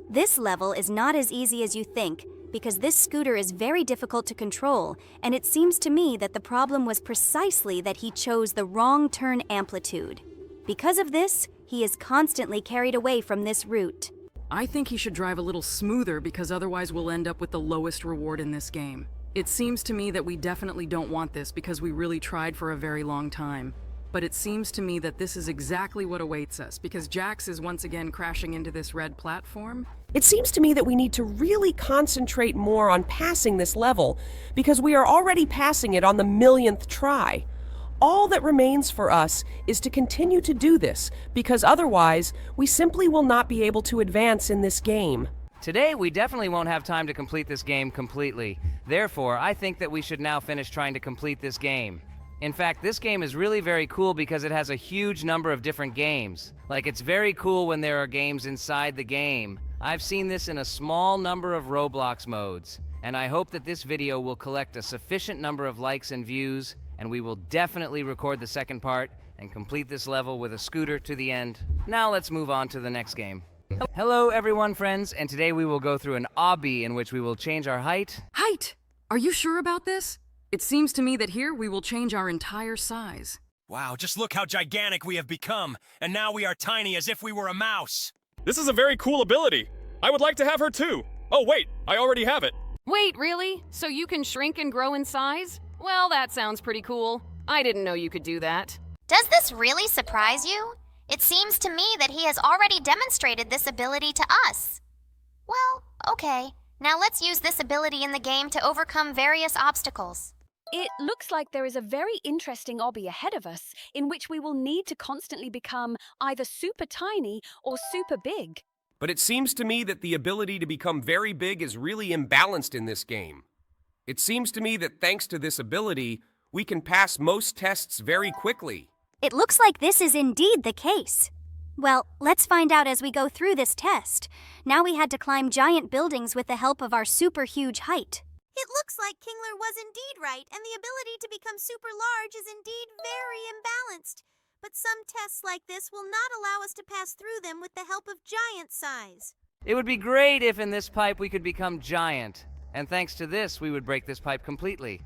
This level is not as easy as you think, because this scooter is very difficult to control, and it seems to me that the problem was precisely that he chose the wrong turn amplitude. Because of this, he is constantly carried away from this route. I think he should drive a little smoother because otherwise we'll end up with the lowest reward in this game. It seems to me that we definitely don't want this because we really tried for a very long time. But it seems to me that this is exactly what awaits us because Jax is once again crashing into this red platform. It seems to me that we need to really concentrate more on passing this level, because we are already passing it on the 1,000,000th try. All that remains for us is to continue to do this, because otherwise, we simply will not be able to advance in this game. Today, we definitely won't have time to complete this game completely. Therefore, I think that we should now finish trying to complete this game. In fact, this game is really very cool because it has a huge number of different games. Like, it's very cool when there are games inside the game. I've seen this in a small number of Roblox modes, and I hope that this video will collect a sufficient number of likes and views, and we will definitely record the second part and complete this level with a scooter to the end. Now let's move on to the next game. Hello everyone, friends, and today we will go through an obby in which we will change our height. Height! Are you sure about this? It seems to me that here we will change our entire size. Wow, just look how gigantic we have become, and now we are tiny as if we were a mouse. This is a very cool ability. I would like to have her too. Oh wait, I already have it. Wait, really? So you can shrink and grow in size? Well, that sounds pretty cool. I didn't know you could do that. Does this really surprise you? It seems to me that he has already demonstrated this ability to us. Well, okay. Now let's use this ability in the game to overcome various obstacles. It looks like there is a very interesting obby ahead of us, in which we will need to constantly become either super tiny or super big. But it seems to me that the ability to become very big is really imbalanced in this game. It seems to me that thanks to this ability, we can pass most tests very quickly. It looks like this is indeed the case. Well, let's find out as we go through this test. Now we had to climb giant buildings with the help of our super huge height. It looks like Kingler was indeed right, and the ability to become super large is indeed very imbalanced. But some tests like this will not allow us to pass through them with the help of giant size. It would be great if in this pipe we could become giant, and thanks to this we would break this pipe completely.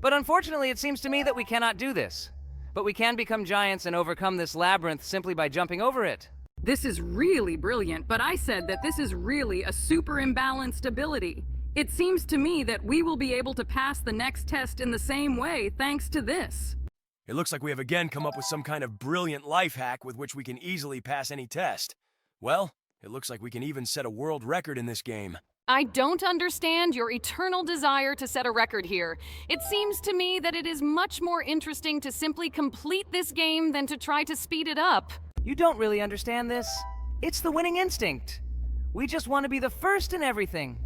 But unfortunately it seems to me that we cannot do this. But we can become giants and overcome this labyrinth simply by jumping over it. This is really brilliant, but I said that this is really a super imbalanced ability. It seems to me that we will be able to pass the next test in the same way thanks to this. It looks like we have again come up with some kind of brilliant life hack with which we can easily pass any test. Well, it looks like we can even set a world record in this game. I don't understand your eternal desire to set a record here. It seems to me that it is much more interesting to simply complete this game than to try to speed it up. You don't really understand this. It's the winning instinct. We just want to be the first in everything.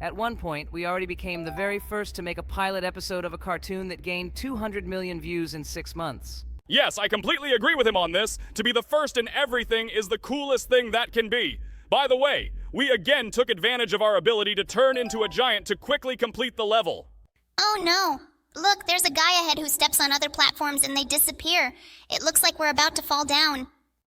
At one point, we already became the very first to make a pilot episode of a cartoon that gained 200 million views in 6 months. Yes, I completely agree with him on this. To be the first in everything is the coolest thing that can be. By the way, we again took advantage of our ability to turn into a giant to quickly complete the level. Oh no! Look, there's a guy ahead who steps on other platforms and they disappear. It looks like we're about to fall down.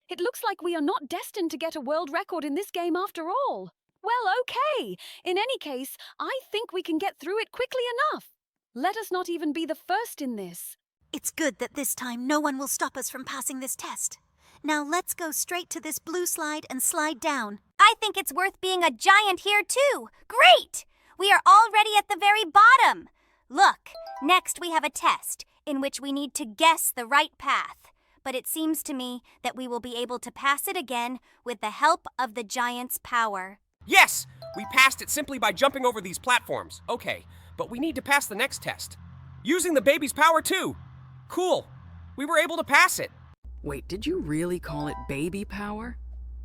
It looks like we are not destined to get a world record in this game after all. Well, okay. In any case, I think we can get through it quickly enough. Let us not even be the first in this. It's good that this time no one will stop us from passing this test. Now let's go straight to this blue slide and slide down. I think it's worth being a giant here too. Great! We are already at the very bottom. Look, next we have a test in which we need to guess the right path. But it seems to me that we will be able to pass it again with the help of the giant's power. Yes! We passed it simply by jumping over these platforms. Okay, but we need to pass the next test. Using the baby's power too. Cool. We were able to pass it. Wait, did you really call it baby power?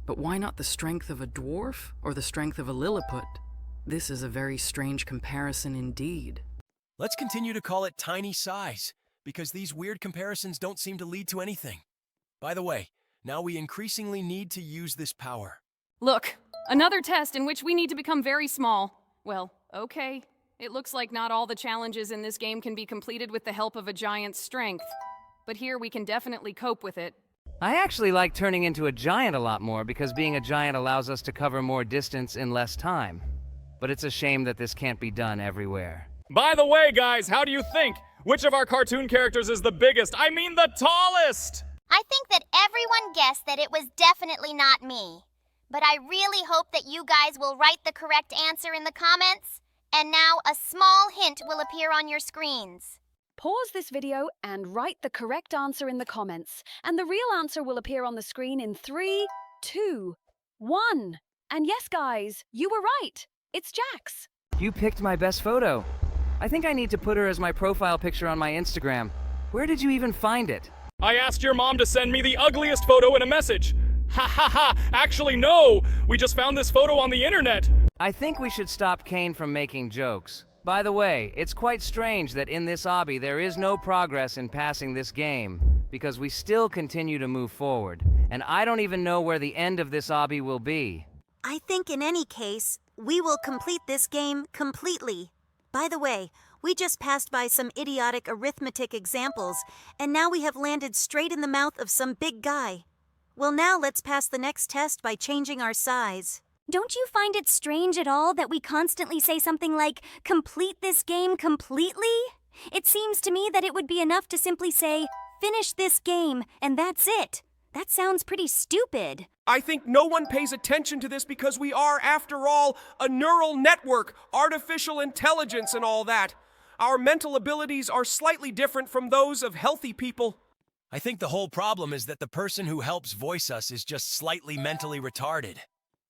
But why not the strength of a dwarf or the strength of a Lilliput? This is a very strange comparison indeed. Let's continue to call it tiny size, because these weird comparisons don't seem to lead to anything. By the way, now we increasingly need to use this power. Look, another test in which we need to become very small. Well, okay. It looks like not all the challenges in this game can be completed with the help of a giant's strength. But here we can definitely cope with it. I actually like turning into a giant a lot more because being a giant allows us to cover more distance in less time. But it's a shame that this can't be done everywhere. By the way, guys, how do you think? Which of our cartoon characters is the biggest? I mean the tallest! I think that everyone guessed that it was definitely not me. But I really hope that you guys will write the correct answer in the comments. And now a small hint will appear on your screens. Pause this video and write the correct answer in the comments. And the real answer will appear on the screen in 3, 2, 1. And yes, guys, you were right. It's Jax. You picked my best photo. I think I need to put her as my profile picture on my Instagram. Where did you even find it? I asked your mom to send me the ugliest photo in a message. Ha ha ha! Actually, no! We just found this photo on the internet! I think we should stop Kane from making jokes. By the way, it's quite strange that in this obby there is no progress in passing this game, because we still continue to move forward, and I don't even know where the end of this obby will be. I think in any case, we will complete this game completely. By the way, we just passed by some idiotic arithmetic examples, and now we have landed straight in the mouth of some big guy. Well, now let's pass the next test by changing our size. Don't you find it strange at all that we constantly say something like, complete this game completely? It seems to me that it would be enough to simply say, finish this game, and that's it. That sounds pretty stupid. I think no one pays attention to this because we are, after all, a neural network, artificial intelligence and all that. Our mental abilities are slightly different from those of healthy people. I think the whole problem is that the person who helps voice us is just slightly mentally retarded.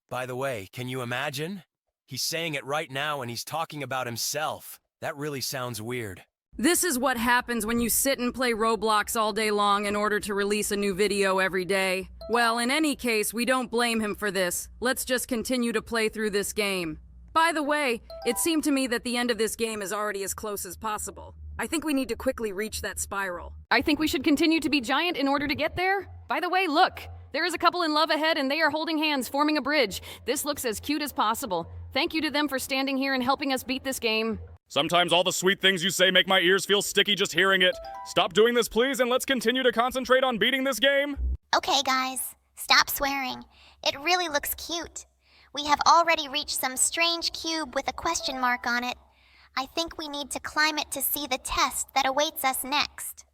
By the way, can you imagine? He's saying it right now and he's talking about himself. That really sounds weird. This is what happens when you sit and play Roblox all day long in order to release a new video every day. Well, in any case, we don't blame him for this. Let's just continue to play through this game. By the way, it seemed to me that the end of this game is already as close as possible. I think we need to quickly reach that spiral. I think we should continue to be giant in order to get there. By the way, look. There is a couple in love ahead and they are holding hands, forming a bridge. This looks as cute as possible. Thank you to them for standing here and helping us beat this game. Sometimes all the sweet things you say make my ears feel sticky just hearing it. Stop doing this, please, and let's continue to concentrate on beating this game. Okay, guys, stop swearing. It really looks cute. We have already reached some strange cube with a question mark on it. I think we need to climb it to see the test that awaits us next.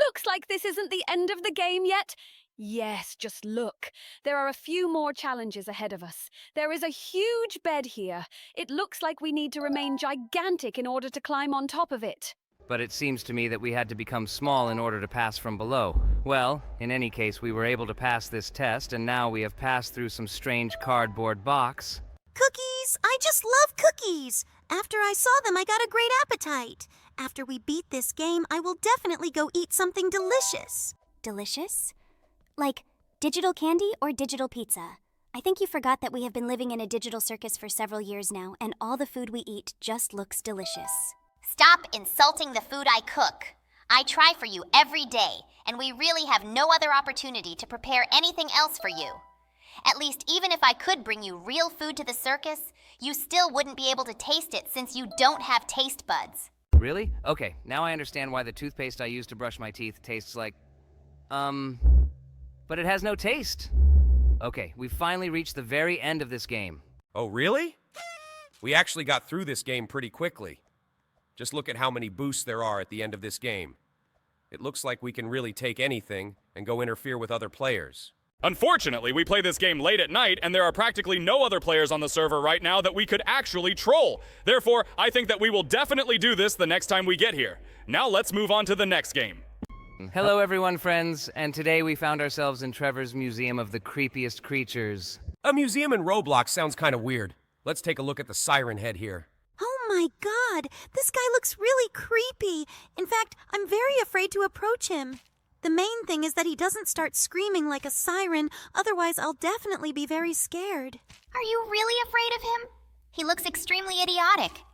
Looks like this isn't the end of the game yet. Yes, just look. There are a few more challenges ahead of us. There is a huge bed here. It looks like we need to remain gigantic in order to climb on top of it. But it seems to me that we had to become small in order to pass from below. Well, in any case, we were able to pass this test, and now we have passed through some strange cardboard box. Cookies! I just love cookies! After I saw them, I got a great appetite. After we beat this game, I will definitely go eat something delicious. Delicious? Like digital candy or digital pizza? I think you forgot that we have been living in a digital circus for several years now, and all the food we eat just looks delicious. Stop insulting the food I cook. I try for you every day, and we really have no other opportunity to prepare anything else for you. At least even if I could bring you real food to the circus, you still wouldn't be able to taste it since you don't have taste buds. Really? Okay, now I understand why the toothpaste I use to brush my teeth tastes like... But it has no taste. Okay, we've finally reached the very end of this game. Oh, really? We actually got through this game pretty quickly. Just look at how many boosts there are at the end of this game. It looks like we can really take anything and go interfere with other players. Unfortunately, we play this game late at night, and there are practically no other players on the server right now that we could actually troll. Therefore, I think that we will definitely do this the next time we get here. Now let's move on to the next game. Hello everyone, friends, and today we found ourselves in Trevor's Museum of the Creepiest Creatures. A museum in Roblox sounds kind of weird. Let's take a look at the siren head here. Oh my god, this guy looks really creepy. In fact, I'm very afraid to approach him. The main thing is that he doesn't start screaming like a siren, otherwise I'll definitely be very scared. Are you really afraid of him? He looks extremely idiotic.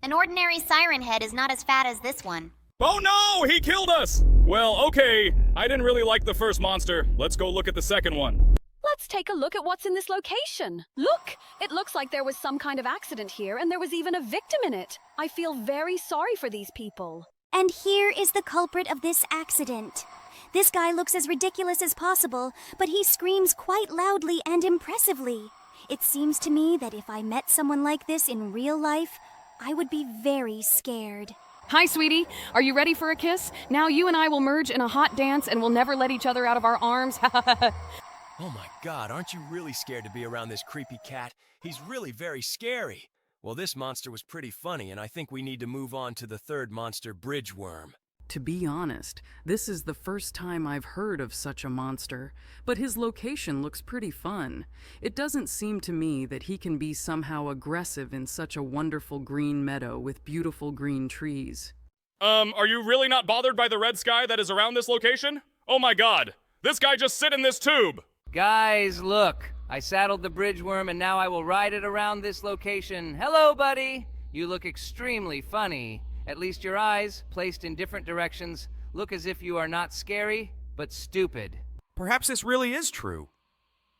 An ordinary siren head is not as fat as this one. Oh no! He killed us! Well, okay. I didn't really like the first monster. Let's go look at the second one. Let's take a look at what's in this location. Look! It looks like there was some kind of accident here, and there was even a victim in it. I feel very sorry for these people. And here is the culprit of this accident. This guy looks as ridiculous as possible, but he screams quite loudly and impressively. It seems to me that if I met someone like this in real life, I would be very scared. Hi, sweetie. Are you ready for a kiss? Now you and I will merge in a hot dance and we'll never let each other out of our arms. Oh my god, aren't you really scared to be around this creepy cat? He's really very scary. Well, this monster was pretty funny, and I think we need to move on to the third monster, Bridgeworm. To be honest, this is the first time I've heard of such a monster, but his location looks pretty fun. It doesn't seem to me that he can be somehow aggressive in such a wonderful green meadow with beautiful green trees. Are you really not bothered by the red sky that is around this location? Oh my god, this guy just sit in this tube! Guys, look. I saddled the Bridgeworm and now I will ride it around this location. Hello, buddy. You look extremely funny. At least your eyes, placed in different directions, look as if you are not scary, but stupid. Perhaps this really is true.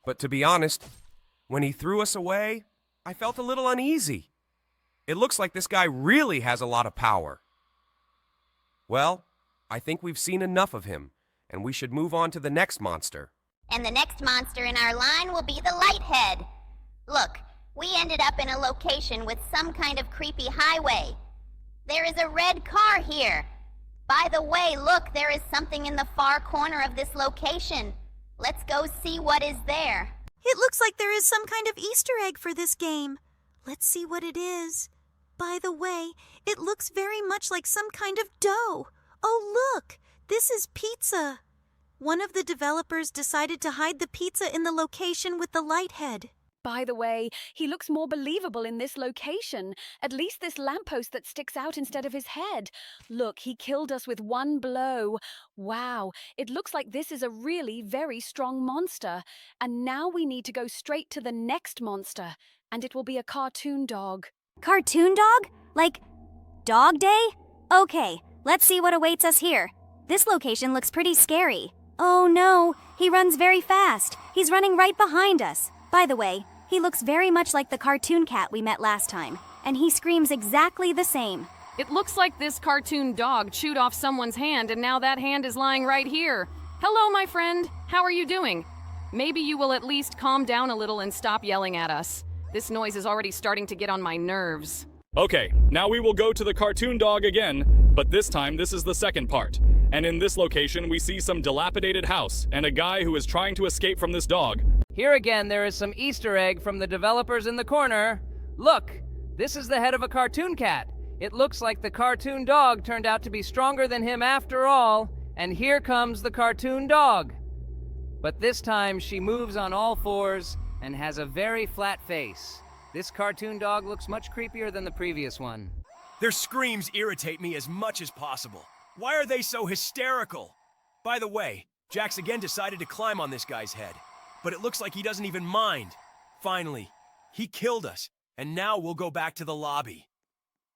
But to be honest, when he threw us away, I felt a little uneasy. It looks like this guy really has a lot of power. Well, I think we've seen enough of him, and we should move on to the next monster. And the next monster in our line will be the Lighthead. Look, we ended up in a location with some kind of creepy highway. There is a red car here. By the way, look, there is something in the far corner of this location. Let's go see what is there. It looks like there is some kind of Easter egg for this game. Let's see what it is. By the way, it looks very much like some kind of dough. Oh, look, this is pizza. One of the developers decided to hide the pizza in the location with the Lighthead. By the way, he looks more believable in this location. At least this lamppost that sticks out instead of his head. Look, he killed us with one blow. Wow, it looks like this is a really very strong monster. And now we need to go straight to the next monster. And it will be a cartoon dog. Cartoon dog? Like Dog Day? Okay, let's see what awaits us here. This location looks pretty scary. Oh no, he runs very fast. He's running right behind us. By the way, he looks very much like the cartoon cat we met last time, and he screams exactly the same. It looks like this cartoon dog chewed off someone's hand, and now that hand is lying right here. Hello, my friend. How are you doing? Maybe you will at least calm down a little and stop yelling at us. This noise is already starting to get on my nerves. Okay, now we will go to the cartoon dog again, but this time this is the second part. And in this location, we see some dilapidated house and a guy who is trying to escape from this dog. Here again, there is some Easter egg from the developers in the corner. Look, this is the head of a cartoon cat. It looks like the cartoon dog turned out to be stronger than him after all, and here comes the cartoon dog. But this time, she moves on all fours and has a very flat face. This cartoon dog looks much creepier than the previous one. Their screams irritate me as much as possible. Why are they so hysterical? By the way, Jax again decided to climb on this guy's head, but it looks like he doesn't even mind. Finally, he killed us, and now we'll go back to the lobby.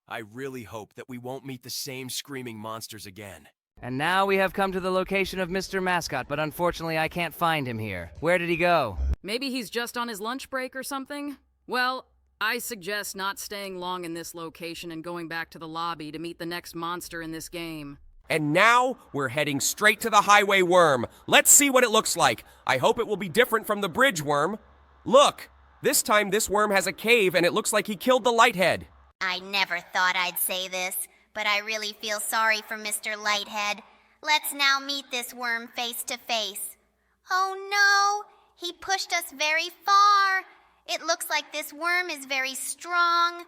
I really hope that we won't meet the same screaming monsters again. And now we have come to the location of Mr. Mascot, but unfortunately I can't find him here. Where did he go? Maybe he's just on his lunch break or something? Well, I suggest not staying long in this location and going back to the lobby to meet the next monster in this game. And now we're heading straight to the highway worm. Let's see what it looks like. I hope it will be different from the bridge worm. Look, this time this worm has a cave and it looks like he killed the Lighthead. I never thought I'd say this, but I really feel sorry for Mr. Lighthead. Let's now meet this worm face to face. Oh no, he pushed us very far. It looks like this worm is very strong,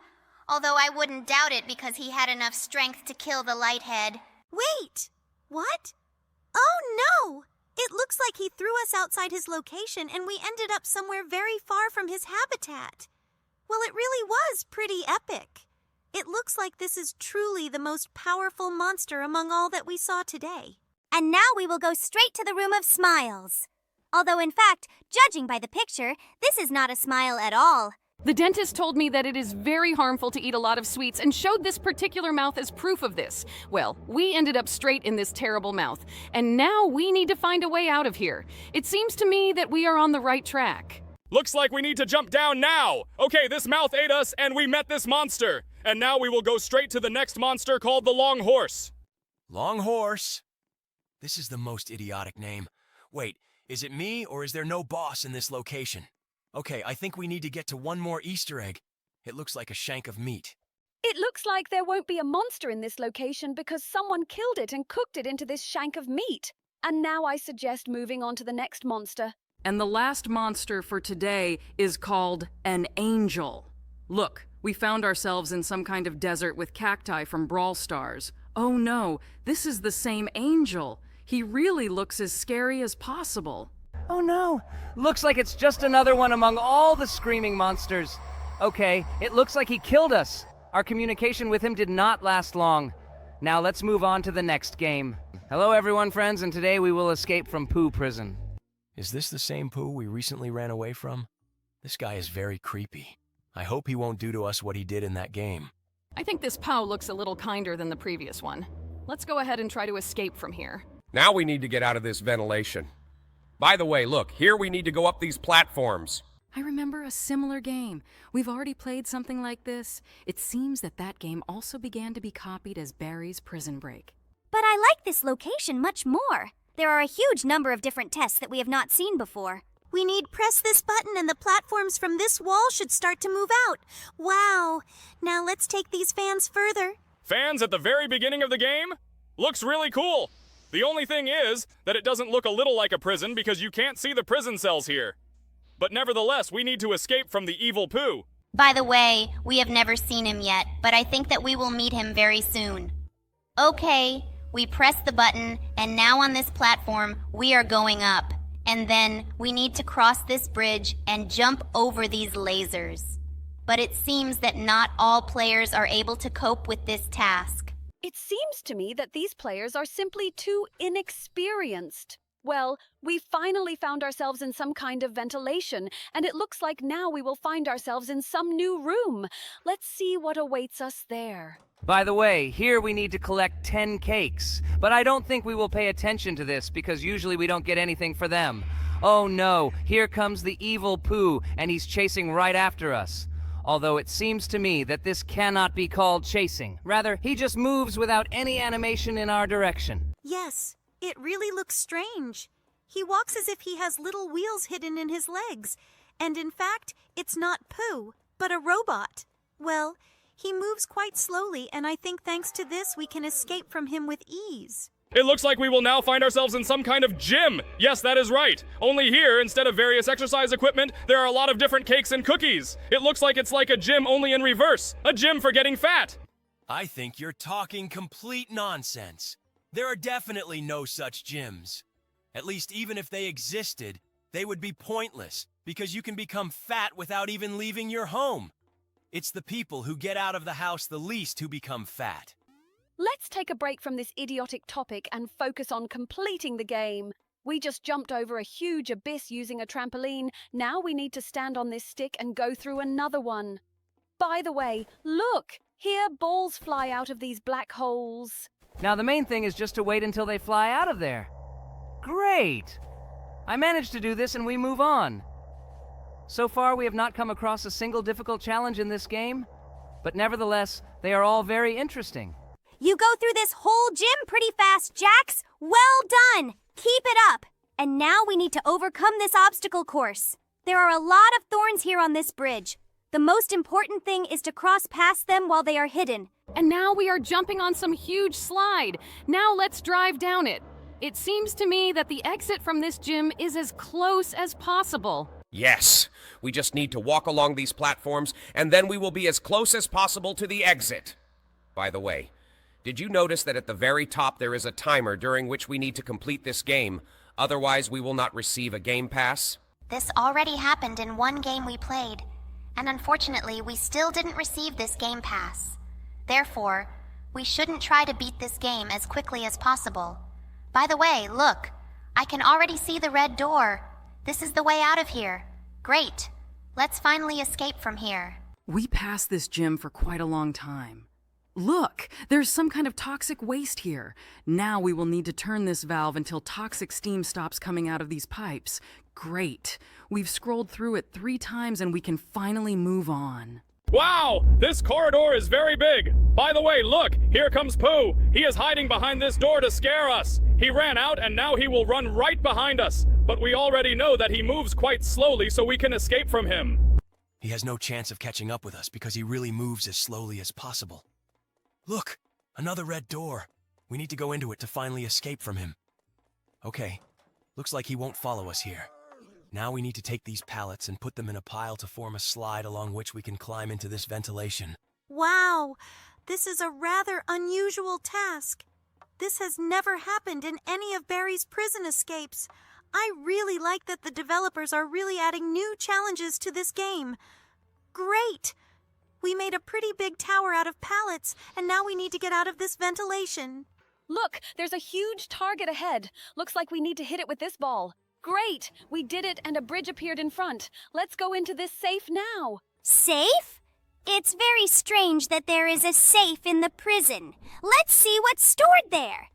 although I wouldn't doubt it because he had enough strength to kill the Lighthead. Wait! What? Oh no! It looks like he threw us outside his location and we ended up somewhere very far from his habitat. Well, it really was pretty epic. It looks like this is truly the most powerful monster among all that we saw today. And now we will go straight to the Room of Smiles. Although, in fact, judging by the picture, this is not a smile at all. The dentist told me that it is very harmful to eat a lot of sweets and showed this particular mouth as proof of this. Well, we ended up straight in this terrible mouth, and now we need to find a way out of here. It seems to me that we are on the right track. Looks like we need to jump down now! Okay, this mouth ate us and we met this monster. And now we will go straight to the next monster called the Long Horse. Long Horse? This is the most idiotic name. Wait, is it me or is there no boss in this location? Okay, I think we need to get to one more Easter egg. It looks like a shank of meat. It looks like there won't be a monster in this location because someone killed it and cooked it into this shank of meat. And now I suggest moving on to the next monster. And the last monster for today is called an angel. Look, we found ourselves in some kind of desert with cacti from Brawl Stars. Oh no, this is the same angel. He really looks as scary as possible. Oh no, looks like it's just another one among all the screaming monsters. Okay, it looks like he killed us. Our communication with him did not last long. Now let's move on to the next game. Hello everyone, friends, and today we will escape from Pooh prison. Is this the same Pooh we recently ran away from? This guy is very creepy. I hope he won't do to us what he did in that game. I think this Pooh looks a little kinder than the previous one. Let's go ahead and try to escape from here. Now we need to get out of this ventilation. By the way, look, here we need to go up these platforms. I remember a similar game. We've already played something like this. It seems that that game also began to be copied as Barry's Prison Break. But I like this location much more. There are a huge number of different tests that we have not seen before. We need press this button and the platforms from this wall should start to move out. Wow. Now let's take these fans further. Fans at the very beginning of the game? Looks really cool. The only thing is that it doesn't look a little like a prison because you can't see the prison cells here. But nevertheless, we need to escape from the evil Pooh. By the way, we have never seen him yet, but I think that we will meet him very soon. Okay, we press the button, and now on this platform, we are going up. And then we need to cross this bridge and jump over these lasers. But it seems that not all players are able to cope with this task. It seems to me that these players are simply too inexperienced. Well, we finally found ourselves in some kind of ventilation, and it looks like now we will find ourselves in some new room. Let's see what awaits us there. By the way, here we need to collect 10 cakes, but I don't think we will pay attention to this because usually we don't get anything for them. Oh no, here comes the evil Pooh, and he's chasing right after us. Although it seems to me that this cannot be called chasing. Rather, he just moves without any animation in our direction. Yes, it really looks strange. He walks as if he has little wheels hidden in his legs. And in fact, it's not Pooh, but a robot. Well, he moves quite slowly, and I think thanks to this we can escape from him with ease. It looks like we will now find ourselves in some kind of gym. Yes, that is right. Only here, instead of various exercise equipment, there are a lot of different cakes and cookies. It looks like it's like a gym only in reverse. A gym for getting fat. I think you're talking complete nonsense. There are definitely no such gyms. At least even if they existed, they would be pointless because you can become fat without even leaving your home. It's the people who get out of the house the least who become fat. Let's take a break from this idiotic topic and focus on completing the game. We just jumped over a huge abyss using a trampoline. Now we need to stand on this stick and go through another one. By the way, look! Here balls fly out of these black holes. Now the main thing is just to wait until they fly out of there. Great! I managed to do this and we move on. So far we have not come across a single difficult challenge in this game, but nevertheless, they are all very interesting. You go through this whole gym pretty fast, Jax. Well done. Keep it up. And now we need to overcome this obstacle course. There are a lot of thorns here on this bridge. The most important thing is to cross past them while they are hidden. And now we are jumping on some huge slide. Now let's drive down it. It seems to me that the exit from this gym is as close as possible. Yes, we just need to walk along these platforms, and then we will be as close as possible to the exit. By the way, did you notice that at the very top there is a timer during which we need to complete this game? Otherwise, we will not receive a game pass. This already happened in one game we played, and unfortunately, we still didn't receive this game pass. Therefore, we shouldn't try to beat this game as quickly as possible. By the way, look, I can already see the red door. This is the way out of here. Great. Let's finally escape from here. We passed this gym for quite a long time. Look, there's some kind of toxic waste here. Now we will need to turn this valve until toxic steam stops coming out of these pipes. Great. We've scrolled through it 3 times and we can finally move on. Wow, this corridor is very big. By the way, look, here comes Pooh. He is hiding behind this door to scare us. He ran out and now he will run right behind us. But we already know that he moves quite slowly so we can escape from him. He has no chance of catching up with us because he really moves as slowly as possible. Look, another red door. We need to go into it to finally escape from him. Okay, looks like he won't follow us here. Now we need to take these pallets and put them in a pile to form a slide along which we can climb into this ventilation. Wow, this is a rather unusual task. This has never happened in any of Barry's prison escapes. I really like that the developers are really adding new challenges to this game. Great! We made a pretty big tower out of pallets, and now we need to get out of this ventilation. Look, there's a huge target ahead. Looks like we need to hit it with this ball. Great! We did it and a bridge appeared in front. Let's go into this safe now. Safe? It's very strange that there is a safe in the prison. Let's see what's stored there.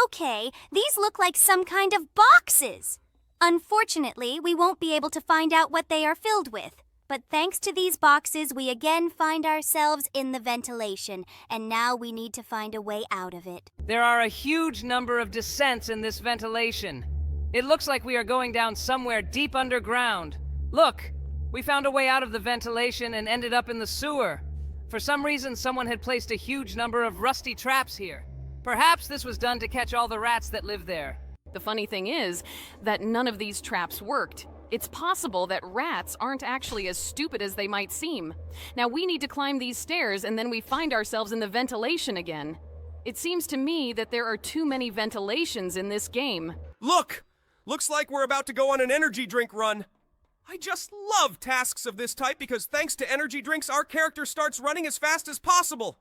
Okay, these look like some kind of boxes. Unfortunately, we won't be able to find out what they are filled with. But thanks to these boxes, we again find ourselves in the ventilation, and now we need to find a way out of it. There are a huge number of descents in this ventilation. It looks like we are going down somewhere deep underground. Look, we found a way out of the ventilation and ended up in the sewer. For some reason, someone had placed a huge number of rusty traps here. Perhaps this was done to catch all the rats that live there. The funny thing is that none of these traps worked. It's possible that rats aren't actually as stupid as they might seem. Now we need to climb these stairs and then we find ourselves in the ventilation again. It seems to me that there are too many ventilations in this game. Look! Looks like we're about to go on an energy drink run. I just love tasks of this type because thanks to energy drinks, our character starts running as fast as possible.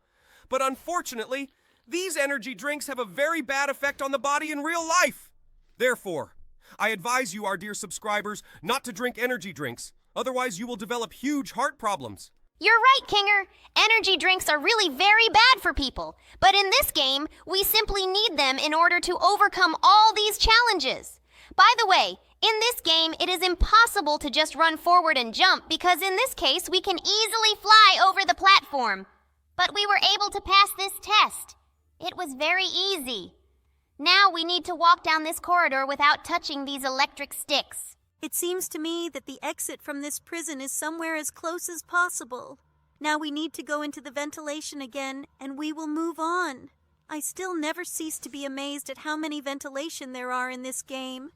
But unfortunately, these energy drinks have a very bad effect on the body in real life. Therefore, I advise you, our dear subscribers, not to drink energy drinks. Otherwise, you will develop huge heart problems. You're right, Kinger. Energy drinks are really very bad for people. But in this game, we simply need them in order to overcome all these challenges. By the way, in this game, it is impossible to just run forward and jump because in this case, we can easily fly over the platform. But we were able to pass this test. It was very easy. Now we need to walk down this corridor without touching these electric sticks. It seems to me that the exit from this prison is somewhere as close as possible. Now we need to go into the ventilation again, and we will move on. I still never cease to be amazed at how many ventilation there are in this game.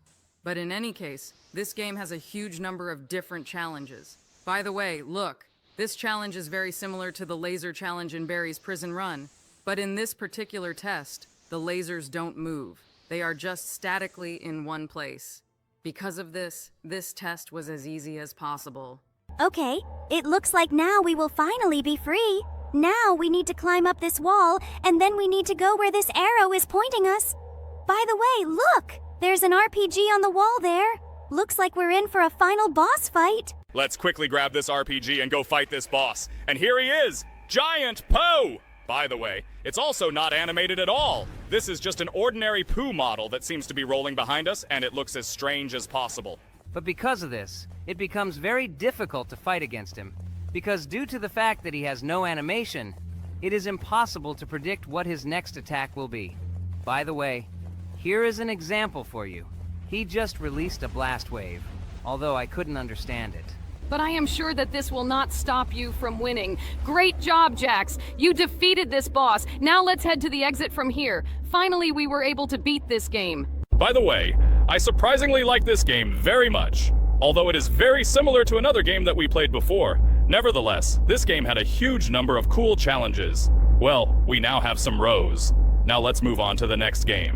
But in any case, this game has a huge number of different challenges. By the way, look, this challenge is very similar to the laser challenge in Barry's Prison Run. But in this particular test, the lasers don't move. They are just statically in one place. Because of this test was as easy as possible. Okay, it looks like now we will finally be free. Now we need to climb up this wall, and then we need to go where this arrow is pointing us. By the way, look! There's an RPG on the wall there. Looks like we're in for a final boss fight. Let's quickly grab this RPG and go fight this boss. And here he is, Giant Pooh! By the way, it's also not animated at all. This is just an ordinary Pooh model that seems to be rolling behind us, and it looks as strange as possible. But because of this, it becomes very difficult to fight against him. Because due to the fact that he has no animation, it is impossible to predict what his next attack will be. By the way, here is an example for you. He just released a blast wave, although I couldn't understand it. But I am sure that this will not stop you from winning. Great job, Jax! You defeated this boss. Now let's head to the exit from here. Finally, we were able to beat this game. By the way, I surprisingly like this game very much. Although it is very similar to another game that we played before. Nevertheless, this game had a huge number of cool challenges. Well, we now have some rows. Now let's move on to the next game.